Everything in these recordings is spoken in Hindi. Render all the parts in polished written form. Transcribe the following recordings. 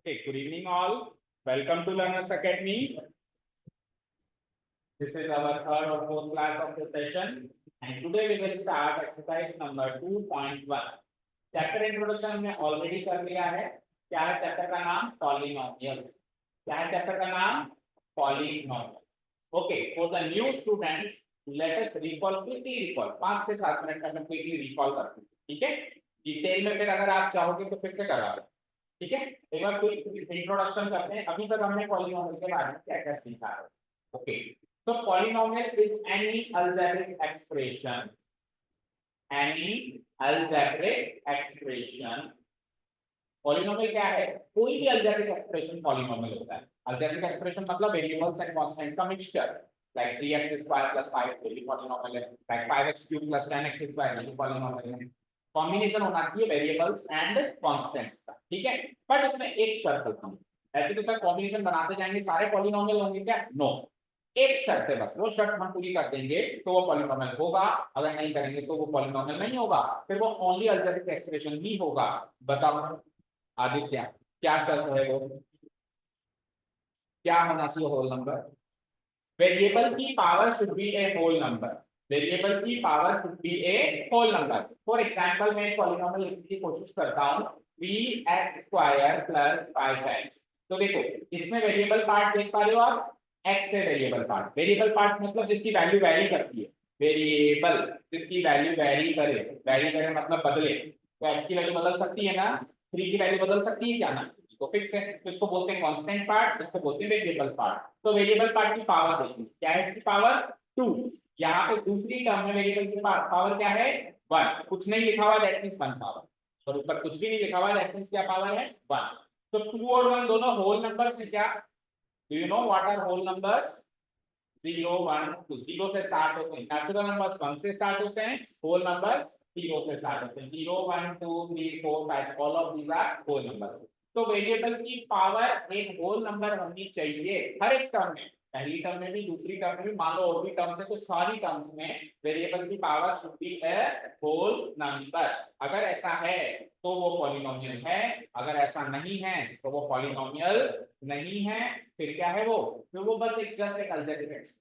Okay, good evening all. Welcome to Learners Academy. This is our third or fourth class of the session, and today we will start exercise number 2.1. Chapter introduction हमने already कर लिया है. क्या है चैप्टर का नाम? Polynomials. क्या है चैप्टर का नाम? Polynomials. Okay, for the new students, let us quickly recall. 5 से 7 मिनट में quickly recall करते हैं. ठीक है? डिटेल में फिर अगर आप चाहोगे तो फिर से करा लो. ठीक है, एक बार कोई इंट्रोडक्शन करते हैं. अभी तक हमने पॉलीनोमियल के बारे में क्या-क्या सीखा है. ओके, तो polynomial is any algebraic expression. Polynomial क्या है? कोई भी अलजेब्रिक एक्सप्रेशन पॉलीनोमियल होता है. अलजेब्रिक एक्सप्रेशन मतलब वेरिएबल्स एंड कांस्टेंट्स का mixture. Like 3x square plus 5 ये पॉलीनोमियल है. Like 5x cube plus 10x square ये पॉलीनोमियल है. कॉम्बिनेशन होना चाहिए वेरिएबल्स एंड कांस्टेंट्स का. ठीक है, बट उसमें एक शर्त होती है. ऐसे तो सर कॉम्बिनेशन बनाते जाएंगे सारे पॉलीनोमियल होंगे क्या? नो, एक शर्त है बस. वो शर्त हम पूरी कर देंगे तो वो पॉलीनोमियल होगा. अगर नहीं करेंगे तो वो पॉलीनोमियल नहीं होगा. फिर वो ओनली अलजेब्रिक एक्सप्रेशन ही होगा. बताओ आदित्य, क्या शर्त है? वो क्या होना चाहिए? Whole number. वेरिएबल की power should be a whole number. Variable की power should be a whole number. For example मैं पॉलीनोमियल लिखने की कोशिश करता हूं, bx स्क्वायर प्लस 5x. तो देखो इसमें वेरिएबल पार्ट देख पा रहे हो आप. x है वेरिएबल पार्ट. वेरिएबल पार्ट मतलब जिसकी वैल्यू वैरी करती है. वेरिएबल जिसकी वैल्यू वैरी करे मतलब बदले. तो x की वैल्यू बदल सकती है ना, 3 की वैल्यू बदल सकती है क्या ना, तो फिक्स है. तो इसको बोलते हैं कांस्टेंट पार्ट, इसको बोलते हैं वेरिएबल पार्ट. तो वेरिएबल पार्ट की पावर देखिए क्या है. इसकी पावर 2. यहाँ पे दूसरी टर्म में वेरिएबल की पावर क्या है? 1. कुछ नहीं लिखा हुआ दैट मींस 1 पावर. और ऊपर कुछ भी नहीं लिखा हुआ दैट मींस क्या पावर है? 1. तो 2 और 1 दोनों होल नंबर्स हैं क्या? Do you know what are whole numbers? 0 1 2 0 से स्टार्ट होते हैं. नेचुरल नंबर्स 1 से स्टार्ट होते हैं. होल नंबर्स 0 से स्टार्ट होते हैं. 0 1 2 3 4 5 all of these are whole numbers. तो वेरिएबल की पावर एक होल नंबर होनी चाहिए हर एक टर्म में. पहली टर्म में भी, दूसरी टर्म में भी, मान लो और भी टर्म्स है तो सारी टर्म्स में वेरिएबल की power should be a whole number. अगर ऐसा है तो वो पॉलीनोमियल है. अगर ऐसा नहीं है तो वो पॉलीनोमियल नहीं है. फिर क्या है वो? फिर वो बस एक जस्ट एक अलजेब्रिक एक्सप्रेशन.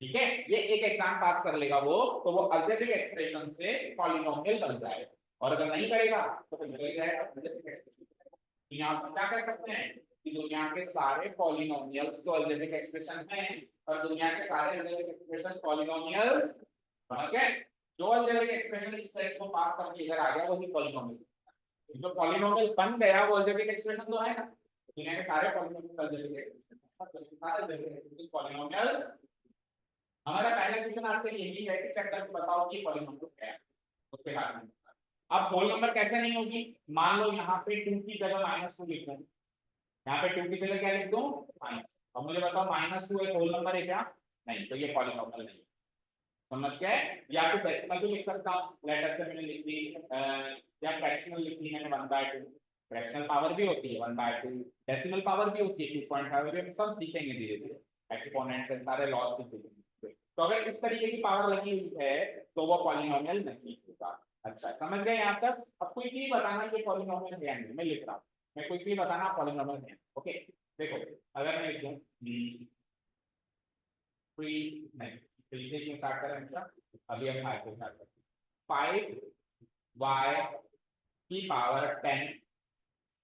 ठीक है, ये एक एग्जाम पास कर लेगा वो तो वो अलजेब्रिक एक्सप्रेशन से पॉलीनोमियल बन जाएगा. और अगर नहीं करेगा तो फिर निकल जाएगा अलजेब्रिक एक्सप्रेशन. यहाँ से क्या कह सकते हैं कि दुनिया के सारे पॉलीनोमियल्स तो अलजेब्रिक एक्सप्रेशन हैं और दुनिया के सारे अलजेब्रिक एक्सप्रेशन पॉलीनोमियल्स. ओके, जो अलजेब्रिक एक्सप्रेशन इस टेस्ट को पास करके इधर आ गया वही पॉलीनोमियल. जो पॉलीनोमियल बन गया वो अलजेब्रिक एक्सप्रेशन तो है ना. दुनिया के सारे पॉलीनोमियल अलजेब्रिक एक्सप्रेशन, सारे अलजेब्रिक एक्सप्रेशन पॉलीनोमियल. हमारा पहला क्वेश्चन आपसे यही है कि चेक करके बताओ कि पॉलीनोमियल क्या है. उसके बाद में अब होल नंबर कैसे नहीं होगी. मान लो यहाँ पे 2 की जगह -2 लिख दूं. यहाँ पे 2 की जगह क्या लिख दूं? माइनस. अब मुझे बताओ -2 एक होल नंबर है क्या? नहीं, तो ये पॉलीनोमियल नहीं. समझ गए? या तो डेसिमल भी लिख सकता हूँ. लेटर से मैंने लिख दी, या फ्रैक्शनल लिख दी मैंने 1/2. फ्रैक्शनल पावर भी होती है 1/2. डेसिमल पावर भी होती है 2.5. हम सब सीखेंगे धीरे धीरे. एक्सपोनेंट्स एंड सारे लॉज भी सीखेंगे. तो अगर इस तरीके की पावर लगी हुई है तो वो पॉलीनोमियल नहीं होगा. अच्छा, समझ गए यहाँ तक? अब कोई भी बताना ये पॉलीनोमियल है नहीं. मैं लिख रहा हूँ, मैं कोई भी बताना पॉलीनोमियल है. ओके, देखो अगर मैं लिख दूं 3 नहीं, 3 से क्यों स्टार्ट करें हमेशा. अभी हम 5 से स्टार्ट करते हैं. 5y की पावर 10.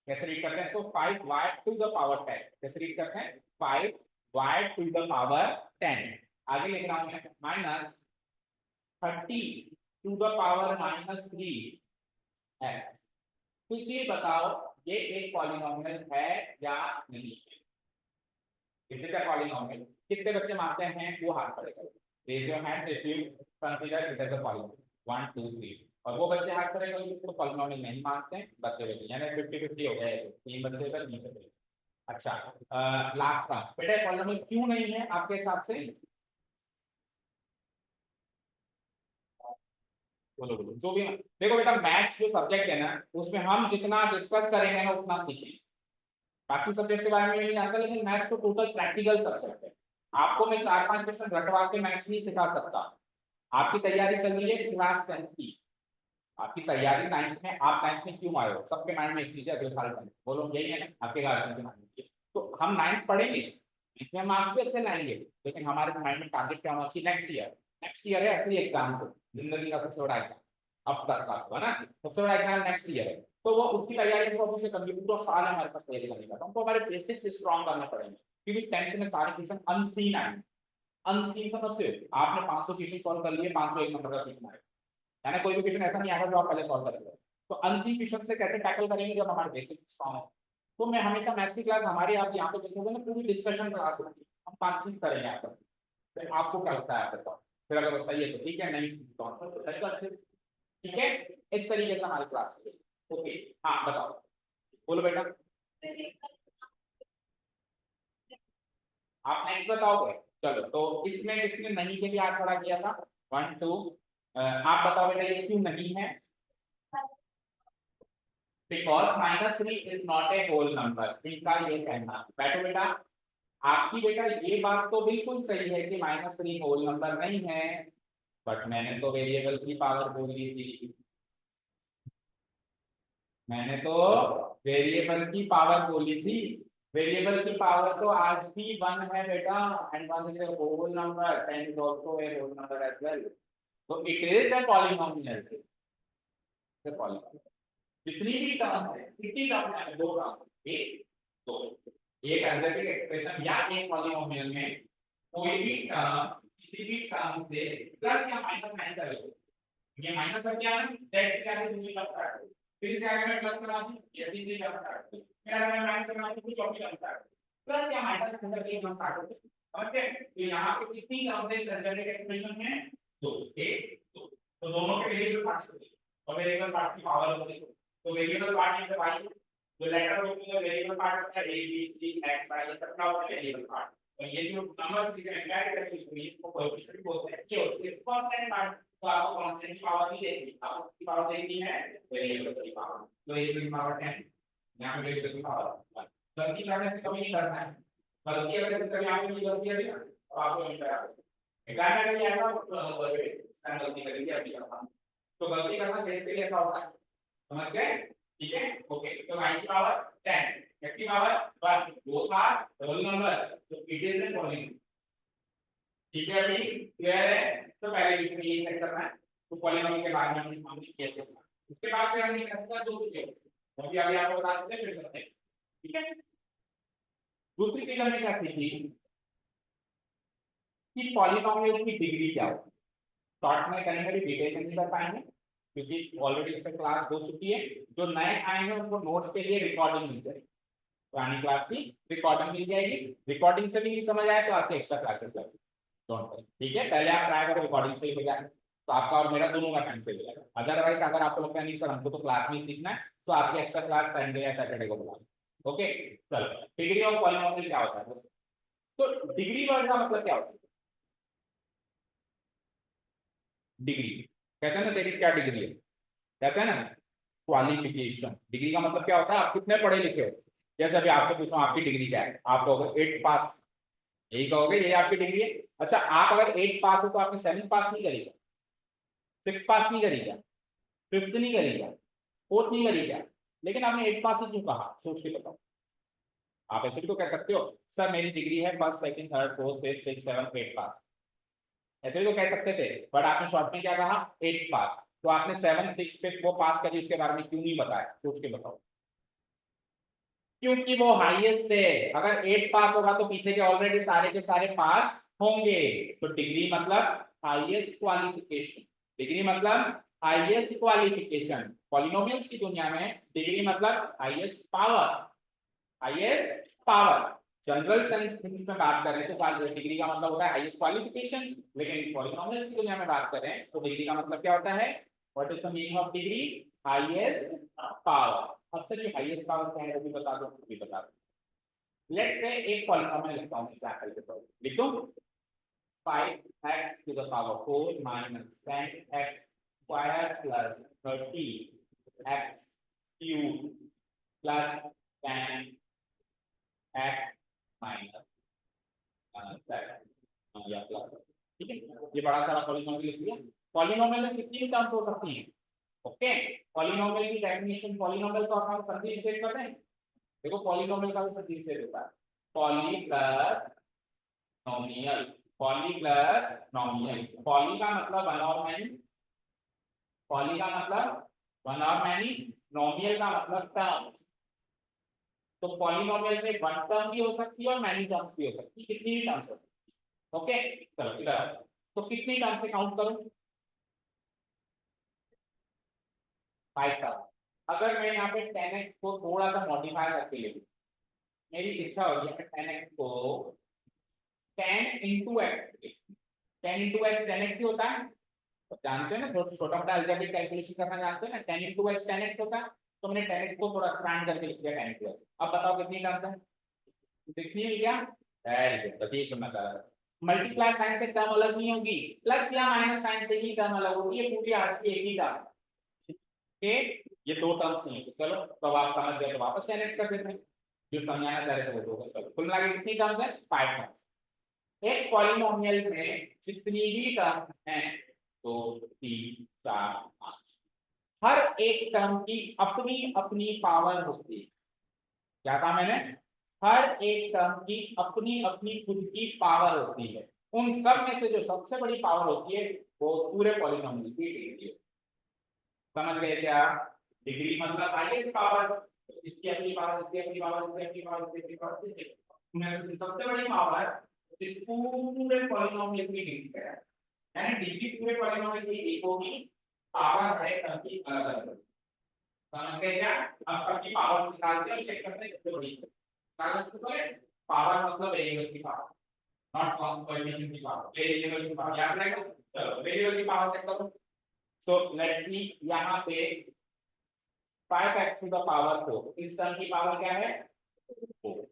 कैसे रीड करते हैं इसको? 5y to the power 10. कैसे रीड करते हैं? 5y to the power 10. आगे लिख रहा हूं मैं -30 टू द पावर -3x. तो ये बताओ ये एक पॉलीनोमियल है या नहीं है? इसे क्या पॉलीनोमियल? कितने बच्चे मानते हैं वो हाथ करेगा. Raise your hand if you consider it as a polynomial. 1 2 3. और वो बच्चे हाथ करेगा जिसको पॉलीनोमियल नहीं मानते हैं. बच्चे भी यानी 50-50 हो गए. 3 बच्चे का नहीं बचे. अच्छा, लास्ट का बेटा पॉलीनोमियल क्यों नहीं है आपके हिसाब से? बोलो बोलो जो भी. देखो बेटा मैथ्स जो सब्जेक्ट है ना उसमें हम जितना डिस्कस करेंगे ना उतना सीखेंगे. बाकी सब्जेक्ट के बारे में नहीं जानता लेकिन मैथ्स तो टोटल प्रैक्टिकल सब्जेक्ट है. आपको मैं 4-5 क्वेश्चन रटवा के मैथ्स नहीं सिखा सकता. आपकी तैयारी चल रही है क्लास 10 की. आपकी तैयारी 9th में, आप 9th में क्यों आए हो? सबके माइंड में एक चीज है, अगले साल 10th, बोलो यही है ना आपके गार्जियन के माइंड में? तो हम 9th पढ़ेंगे, इसमें हम आपके अच्छे लाएंगे, लेकिन हमारे माइंड में टारगेट क्या होना चाहिए? Next year. नेक्स्ट ईयर है असली एग्जाम, को जिंदगी का सबसे बड़ा एग्जाम अब तक का है ना, सबसे बड़ा एग्जाम नेक्स्ट ईयर है। तो वो उसकी तैयारी को अभी से करनी, पूरा साल है हमारे पास तैयारी करने का, तो हमको हमारे बेसिक्स स्ट्रॉन्ग करने पड़ेंगे, क्योंकि 10th में सारे क्वेश्चन अनसीन आए। अनसीन समझते हो? आपने 500 क्वेश्चन सॉल्व कर लिए, 501 नंबर का क्वेश्चन आएगा, है ना? कोई भी क्वेश्चन ऐसा नहीं आएगा जो आप पहले सॉल्व करेंगे। तो अनसीन क्वेश्चन से कैसे टैकल करेंगे जब हमारे बेसिक स्ट्रांग हो? तो मैं हमेशा मैथ्स की क्लास, हमारे आप यहाँ पे देखोगे ना, पूरी डिस्कशन क्लास होगी, हम बातचीत करेंगे आपस में। फिर आपको क्या लगता है, आप बताओ, फिर अगर वो सही है तो ठीक है, नहीं तो सही बात है, ठीक है। इस तरीके से हमारी क्लास है। ओके, हाँ बताओ, बोलो बेटा, आप नेक्स्ट बताओगे? चलो, तो इसमें किसने नहीं के लिए हाथ खड़ा किया था? 1 2, आप बताओ बेटा ये क्यों नहीं है? Because -3 is not a whole number, इनका ये कहना। बैठो बेटा, आपकी बेटा ये बात तो बिल्कुल सही है कि -3 होल नंबर नहीं है, बट मैंने तो वेरिएबल की पावर बोली थी, मैंने तो वेरिएबल की पावर बोली थी। वेरिएबल की पावर तो आज भी 1 है बेटा, and 1 is a whole number, 10 is also a whole number as well, तो इट इज ए पॉलिनोमियल, जितनी भी टर्म्स है, कितनी टर्म्स है? दो टर्म्स, एक दो, एक अल्जेब्रिक एक्सप्रेशन या एक पॉलिनोमियल में कोई भी टर्म किसी भी टर्म से प्लस या माइनस साइन करेगा, ये माइनस का क्या है, दैट क्या है, दूसरी टर्म काट दो, फिर से अगर मैं प्लस करा दूं, ये तीसरी टर्म काट दो, फिर अगर मैं माइनस करा दूं, कुछ चौथी टर्म काट दो, प्लस या माइनस अंदर की टर्म काट दो। ओके, तो यहाँ पे कितनी टर्म्स है इस अल्जेब्रिक एक्सप्रेशन में? दो, एक दो, तो दोनों के वेरिएबल पार्ट्स होंगे, और वेरिएबल पार्ट्स की पावर होगी, तो वेरिएबल पार्ट यहाँ पे y, जो लेटर होती है वेरिएबल पार्ट होता है a b c x y, ये सब क्या होता है? Variable part. और ये जो नंबर्स दिख रहे हैं क्या करते हैं, इसको कोएफिशिएंट बोलते हैं, ये होती है कांस्टेंट पार्ट। तो आपको कांस्टेंट की पावर नहीं देखनी, आपको किसकी पावर देखनी है? वेरिएबल की पावर। तो वेरिएबल की पावर 10, यहाँ पे वेरिएबल की पावर 1। गलती करने से कभी नहीं करना है, गलती अगर कभी आपने गलती करी ना तो आपको नहीं करना है। एग्जाम में कभी आएगा गलती करेंगे अभी, तो गलती करना सेहत के लिए ऐसा होता है, समझ गए? ठीक है, ओके, तो y की पावर 10, x की पावर 1, दो था होल नंबर, तो इट इज ए पॉलिनोमियल। ठीक है, अभी क्लियर है? तो पहले इसमें ये चेक करना है, तो पॉलिनोमियल के बारे में हमने कैसे किया, उसके बाद फिर हमने क्या किया, दूसरी चीज अभी अभी आपको बता देते हैं, फिर चलते हैं। ठीक है, दूसरी चीज हमने क्या सीखी कि पॉलिनोमियल की डिग्री क्या होती है। शॉर्ट में कहीं भी डिटेल में नहीं कर पाएंगे, क्योंकि ऑलरेडी इस पर क्लास हो चुकी है। जो नए आए हैं उनको नोट्स के लिए रिकॉर्डिंग मिल जाएगी, पुरानी क्लास की रिकॉर्डिंग मिल जाएगी। रिकॉर्डिंग से भी नहीं समझ आए तो आपके एक्स्ट्रा क्लासेस लग, डोंट वरी, ठीक है? पहले आप ट्राई करो रिकॉर्डिंग से ही हो जाए, तो आपका और मेरा दोनों का टाइम सेव हो जाएगा। अदरवाइज अगर आपको लगता है नहीं सर हमको तो क्लास में ही सीखना है, तो आपकी एक्स्ट्रा क्लास संडे या सैटरडे को बुला, ओके? चलो, डिग्री ऑफ पॉलिनोमियल क्या होता है? तो डिग्री वर्ड का मतलब क्या होता है? डिग्री कहते हैं ना, तेरी क्या डिग्री है, कहते हैं ना क्वालिफिकेशन। डिग्री का मतलब क्या होता है? आप कितने पढ़े लिखे हो? जैसे अभी आपसे पूछो आपकी डिग्री क्या है, आप कहोगे 8 पास, यही कहोगे, ये आपकी डिग्री है। अच्छा, आप अगर 8 पास हो तो आपने 7 पास नहीं करी क्या? 6 पास नहीं करी क्या? 5th नहीं करी क्या? 4th नहीं करी क्या? लेकिन आपने 8 पास ही क्यों कहा? सोच के बताओ। आप ऐसे भी तो कह सकते हो सर मेरी डिग्री है first second third fourth fifth six seven 8 पास, ऐसे भी तो कह सकते थे, बट आपने शॉर्ट में क्या कहा? 8 पास। तो आपने 7 6 5 वो पास करी, उसके बारे में क्यों नहीं बताया? सोच के बताओ। क्योंकि वो हाईएस्ट है। अगर 8 पास होगा तो पीछे के ऑलरेडी सारे के सारे पास होंगे। तो डिग्री मतलब हाईएस्ट क्वालिफिकेशन, डिग्री मतलब हाईएस्ट क्वालिफिकेशन। पॉलिनोमियल्स की दुनिया में डिग्री मतलब highest power, highest power. General things में बात करें तो डिग्री का मतलब होता है हाईएस्ट क्वालिफिकेशन, लेकिन पॉलिनोमियल्स की दुनिया में बात करें तो डिग्री का मतलब क्या होता है? What is the meaning of degree? Highest power. अब सर ये हाईएस्ट पावर क्या है वो भी बता दो, भी बता दो। लेट्स से एक पॉलिनोमियल लिखता हूं एग्जांपल के तौर पे, लिख दूं 5x to the power 4 minus 10x square plus 30x cube plus 10x minus 7 या प्लस, ठीक है? ये बड़ा सारा पॉलिनोमियल लिख लिया। पॉलिनोमियल में कितनी टर्म्स हो सकती हैं? ओके, पॉलिनोमियल की डेफिनेशन, पॉलिनोमियल को हम संधि विच्छेद करते हैं। देखो पॉलिनोमियल का भी संधि विच्छेद होता है, poly plus नोमियल, poly plus नोमियल। Poly का मतलब वन और मैनी, पॉली का मतलब वन और मैनी, नोमियल का मतलब टर्म। तो पॉलिनोमियल में वन टर्म भी हो सकती है और मैनी टर्म्स भी हो सकती है, कितनी भी टर्म्स हो सकती है। ओके, चलो इधर आओ। तो कितनी टर्म से काउंट करूं? 5 टर्म। अगर मैं यहाँ पे 10x को थोड़ा सा मॉडिफाई करके ले लूं, मेरी इच्छा हो रही है 10x को 10 into x, 10 into x 10x ही होता है, तो जानते हैं ना, थोड़ा छोटा मोटा अलजेब्रिक कैलकुलेशन करना जानते हैं ना, 10 into x 10x होता है, तो मैंने 10x को थोड़ा एक्सपेंड करके लिख दिया 10 into x। अब बताओ कितनी टर्म्स है? 16 मिल गया। वेरी गुड, बस ये सुनना चाह रहा था। मल्टीप्लाई साइन से टर्म अलग नहीं होगी, प्लस या माइनस साइन से ही टर्म अलग होगी, ये पूरी आज की एक ही टर्म है। ये दो टर्म्स नहीं है, चलो तो आप समझ गए तो वापस 10x कर देते हैं, जो समझाना चाह रहे थे वो होगा। चलो कुल मिला के कितनी टर्म्स है? 5 टर्म्स। एक पॉलिनोमियल में जितनी भी टर्म्स हैं, 2 3 4 5, हर एक टर्म की अपनी अपनी पावर होती है। क्या कहा मैंने? हर एक टर्म की अपनी अपनी खुद की पावर होती है। उन सब में से जो सबसे बड़ी पावर होती है वो पूरे पॉलिनोमियल की डिग्री है। समझ गए क्या? डिग्री मतलब हाईएस्ट पावर, इसकी अपनी पावर, इसकी अपनी पावर, इसकी अपनी पावर, इसकी अपनी पावर, इसकी अपनी पावर, सबसे बड़ी पावर इस पूरे पॉलिनोमियल की डिग्री है। यानी डिग्री पूरे पॉलिनोमियल की एक होगी, पावर है टर्म की अलग अलग। समझ गए क्या? अब सबकी पावर निकालते हैं, चेक करते हैं सबसे बड़ी पावर मतलब वेरिएबल की पावर, नॉट कॉन्स्टेंट की पावर, वेरिएबल की पावर याद रखो। चलो वेरिएबल की पावर चेक करो। सो लेट्स सी, यहाँ पे 5x टू द पावर 4, इस टर्म की पावर क्या है? 4।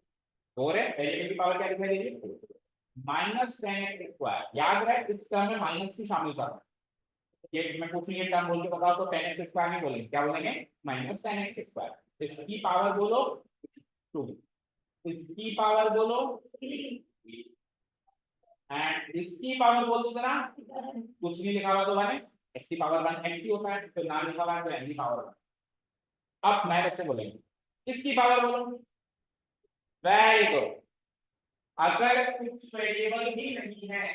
4 है, वेरिएबल की पावर क्या दिखाई देगी? 4 माइनस 10x स्क्वायर। याद रहे इस टर्म में माइनस भी शामिल करना, ये मैं पूछूंगी टर्म बोल के बताओ तो 10x स्क्वायर नहीं बोलेंगे, क्या बोलेंगे? Minus 10x square. इसकी पावर बोलो 2, इसकी पावर बोलो 3, एंड इसकी पावर बोल दो जरा, कुछ नहीं लिखा हुआ तो मैंने x की पावर 1 x ही होता है, तो ना लिखा हुआ है तो n की पावर 1। अब मैं बच्चे बोलेंगे इसकी पावर बोलो। Very good. अगर कुछ वेरिएबल ही नहीं है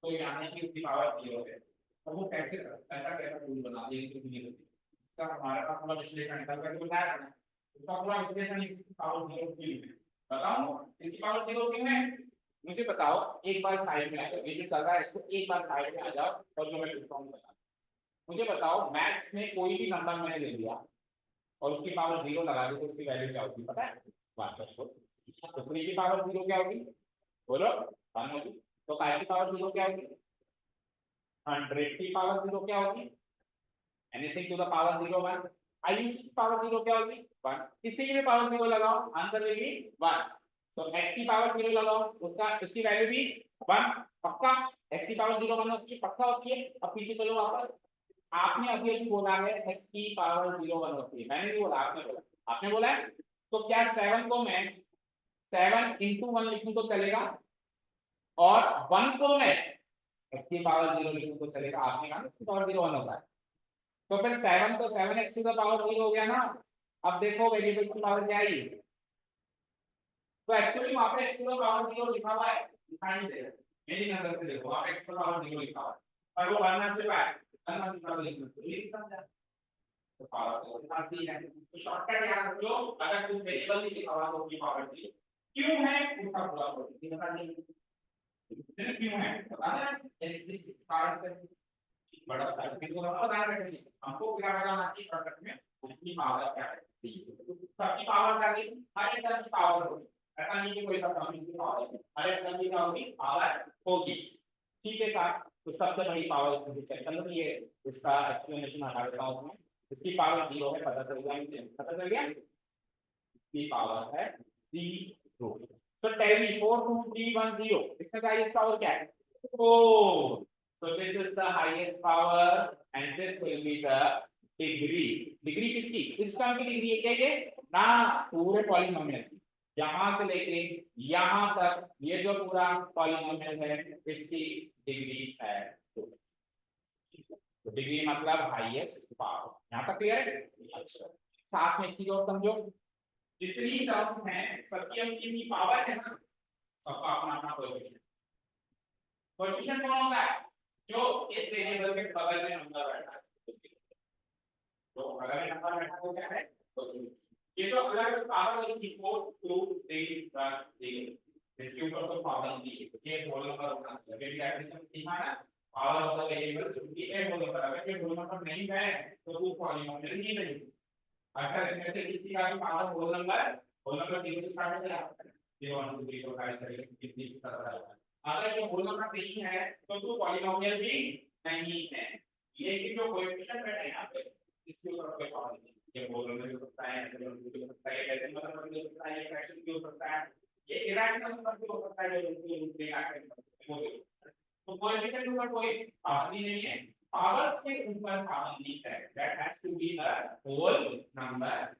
तो यानी कि उसकी पावर 0 है, तो वो कैसे ऐसा कैसा रूल बना दिए कुछ नहीं होती, इसका हमारे पास पूरा विश्लेषण कर करके बताया था, उसका पूरा विश्लेषण इसकी पावर 0 क्यों है बताओ, इसकी पावर 0 क्यों है? मुझे बताओ, एक बार साइड में आ जाओ, ये जो चल रहा है इसको एक बार साइड में आ जाओ और जो मैं पूछता हूँ बता। मुझे बताओ मैथ्स में कोई भी नंबर मैंने ले लिया और उसकी पावर 0 लगा दी तो उसकी वैल्यू क्या होगी पता है? बात करो तो 3 की पावर 0 क्या होगी? बोलो 1 होगी। तो 5 की पावर 0 क्या होगी? 100 की पावर 0 क्या होगी? Anything to the power 0 1। Ayush की पावर 0 क्या होगी? 1। किसी की भी पावर 0 लगाओ, आंसर विल बी 1। तो x की पावर 0 लगाओ, उसका उसकी वैल्यू भी 1 पक्का। x की पावर 0 1 होती है, पक्का होती है। अब पीछे चलो वापस, आपने अभी अभी बोला है x की पावर 0 1 होती है, मैंने नहीं बोला, आपने बोला, आपने बोला है। तो क्या 7 को मैं 7 into 1 लिखूं तो चलेगा, और 1 को मैं x की पावर 0 लिखूं तो चलेगा? आपने कहा x की पावर 0 1 होता है, तो फिर 7 तो 7x टू द पावर 0 हो गया ना। अब देखो वेरिएबल की पावर क्या आई, तो एक्चुअली वहां पे x टू द पावर 0 लिखा हुआ है, दिखाई नहीं दे रहा, मेरी नजर से देखो वहां पे x टू द पावर 0 लिखा हुआ है, पर वो 1 आ चुका है, 1 आ चुका है, लिख सकते हैं तो पावर तो पास ही है। तो शॉर्टकट याद रखो, अगर कुछ वेरिएबल नहीं लिखा हुआ तो उसकी पावर 0 क्यों है उसका पूरा प्रोसेस बता देंगे, क्यों है बता दें इस कारण से बड़ा किसी को पता नहीं, हमको क्या लगाना चाहिए शॉर्टकट में, उसकी पावर क्या है, सबकी पावर क्या है, हर एक तरह की पावर होगी, ऐसा नहीं कि कोई सब कम की पावर है, हर एक तरह की क्या होगी, पावर होगी। ठीक है सर, तो सबसे बड़ी पावर इसमें चेक कर लो, ये इसका एक्सप्लेनेशन हटा देता हूँ मैं। इसकी पावर 0 है, पता चल गया मुझे, पता चल गया इसकी पावर है 0। So tell me 4 2 3 1 0, इसका हाईएस्ट पावर क्या है? 4। So this is the highest power and this will be the degree. Degree किसकी? इस टर्म की डिग्री है क्या ये? ना, पूरे पॉलिनोमियल की, यहाँ से लेके यहाँ तक ये जो पूरा पॉलिनोमियल है इसकी डिग्री है 2। तो डिग्री मतलब हाईएस्ट पावर। यहाँ तक क्लियर है? अच्छा, साथ में एक चीज और समझो, जितनी टर्म्स हैं सबकी अपनी पावर है ना, सबका अपना अपना कोएफिशिएंट। कोएफिशिएंट कौन होता है? जो इस वेरिएबल के बगल में नंबर बैठा है, तो बगल में नंबर बैठा है वो क्या है? ये तो अलग पावर वाली चीज को 2 3 1 0 इसके ऊपर तो पावर नहीं है, ये होल नंबर होना चाहिए। ये डेफिनेशन सीखा है, power of the variable should be a whole number. अगर ये होल नंबर नहीं है तो वो पॉलीनोमियल नहीं बनेगी। अगर इनमें से किसी का भी पावर होल नंबर 0 से स्टार्ट हो जाता है, 0 1 2 3 4 5 6 कितनी तरह का। अगर ये होल नंबर नहीं है तो वो पॉलीनोमियल भी नहीं है। लेकिन जो कोएफिशिएंट है यहाँ पे इसके ऊपर कोई पावर नहीं, ये होल नंबर भी हो सकता है, हो सकता है, डेसिमल नंबर भी हो सकता है, ये फ्रैक्शन भी हो सकता है, ये इरेशनल नंबर भी हो सकता है, जो रूट में आकर तो कोएफिशिएंट ऊपर कोई पाबंदी नहीं है। पावर्स के ऊपर पाबंदी है, that has to be a whole number.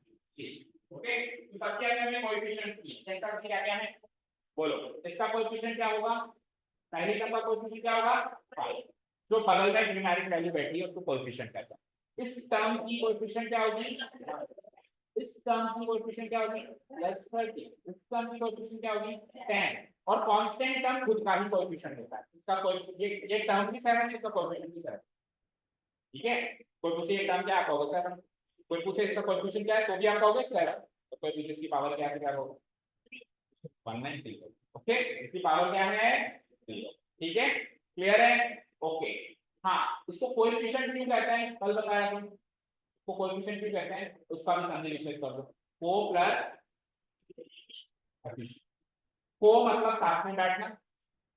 Okay, तो सब क्या क्या है कोएफिशिएंट्स की, इसका क्या क्या है बोलो। इसका कोएफिशिएंट क्या होगा? पहले टर्म का कोएफिशिएंट क्या होगा? 5। जो बगल में न्यूमेरिक वैल्यू बैठी है उसको कोएफिशिएंट कहते हैं। इस टर्म की कोएफिशिएंट क्या होगी? इस टर्म की कोएफिशिएंट क्या होगी? +30। इस टर्म की कोएफिशिएंट क्या होगी? 10। और कांस्टेंट टर्म खुद का ही कोएफिशिएंट होता है। इसका ये टर्म भी 7 है, इसका कोएफिशिएंट भी 7। ठीक है, कोई पूछे ये टर्म क्या है, कहोगे 7। कोई पूछे इसका कोएफिशिएंट क्या है तो भी आप कहोगे 7। तो कोई पूछे इसकी पावर क्या है, क्या होगा? 190। ओके, इसकी पावर क्या है? 0। ठीक है, क्लियर है? ओके, हाँ, इसको कोएफिशिएंट क्यों कहते हैं कल बताया तुम, को कोएफिशिएंट क्यों कहते हैं उसका भी समझे, विश्लेषण कर दो। को प्लस एफिशिएंट, को मतलब साथ में बैठना,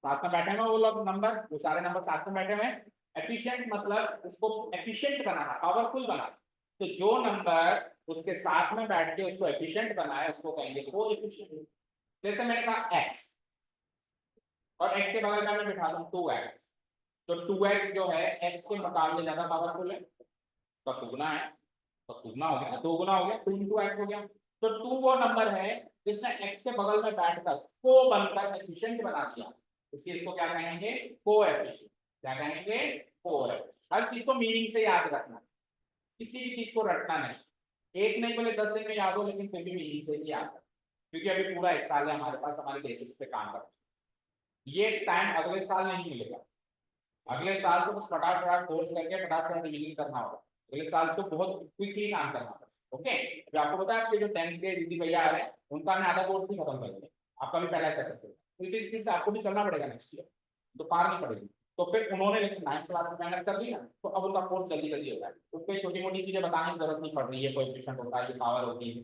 साथ में बैठे हुए वो लोग नंबर, वो सारे नंबर साथ में बैठे हुए हैं। एफिशिएंट मतलब उसको एफिशिएंट बनाना, पावरफुल बनाना। तो जो नंबर उसके साथ में बैठ के उसको एफिशिएंट बनाए उसको कहेंगे कोएफिशिएंट। जैसे मैंने कहा x, और x के बगल में मैं बिठा दूं 2x, तो 2x जो है x के मुकाबले ज्यादा पावरफुल है, तो दुगना है, तो दुगना हो गया, 2 गुना हो गया, 2 into x हो गया। तो 2 वो नंबर है जिसने x के बगल में बैठकर को बनकर एफिशिएंट बना दिया, इसलिए इसको क्या कहेंगे? कोएफिशिएंट। क्या कहेंगे? कोएफिशिएंट। हर चीज को मीनिंग से याद रखना, किसी भी चीज को रटना नहीं। एक नहीं बोले 10 दिन में याद हो, लेकिन फिर भी मीनिंग से ही याद रखना, क्योंकि अभी पूरा 1 साल है हमारे पास हमारे बेसिक्स पे काम करना। ये टाइम अगले साल नहीं मिलेगा, अगले साल तो बस फटाफट कोर्स करके फटाफट रिवीजन करना होगा, अगले साल तो बहुत क्विकली काम करना होगा। ओके, जो आपको पता है आपके जो 10th के दीदी भैया आ रहे हैं उनका मैं आधा कोर्स ही खत्म कर दिया, आपका भी पहला चैप्टर चल, इसी स्पीड से आपको भी चलना पड़ेगा नेक्स्ट ईयर, तो पार नहीं पड़ेगी। तो फिर उन्होंने लेकिन 9th क्लास में मेहनत कर ली ना, तो अब उनका कोर्स जल्दी जल्दी होगा, उसपे छोटी मोटी चीजें बताने की जरूरत नहीं पड़ रही है, कोएफिशिएंट होता है, ये पावर होती है।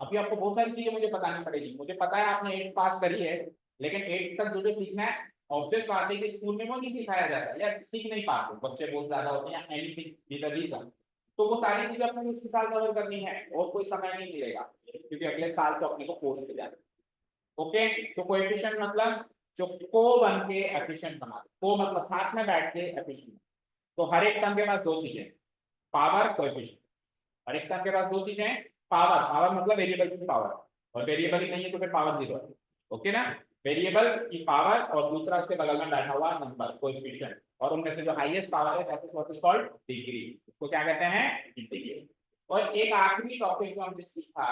अभी आपको बहुत सारी चीजें मुझे बतानी पड़ेगी, मुझे पता है आपने 8 पास करी है, लेकिन 8 तक जो जो सीखना है ऑब्वियस बात है कि स्कूल में वो नहीं सिखाया जाता या सीख नहीं पाते, बच्चे बहुत ज्यादा होते हैं, एनीथिंग द रीजन। तो वो सारी चीजें अपने को इसी साल कवर करनी है और कोई समय नहीं मिलेगा, क्योंकि अगले साल तो अपने को कोर्स पे जाना। ओके, तो कोएफिशिएंट मतलब जो को बन के एफिशिएंट बना, को मतलब साथ में बैठ के एफिशिएंट। तो हर एक टर्म के पास दो चीजें, पावर, कोएफिशिएंट। हर एक टर्म के पास दो चीजें हैं, पावर, पावर मतलब वेरिएबल की पावर, और वेरिएबल ही नहीं है तो फिर पावर 0 है। ओके ना, वेरिएबल की पावर और दूसरा उसके बगल में बैठा हुआ नंबर, कोएफिशिएंट, और उनमें से जो हाईएस्ट पावर है that is what is called degree, इसको क्या कहते हैं? डिग्री। और एक आखिरी टॉपिक जो हमने सीखा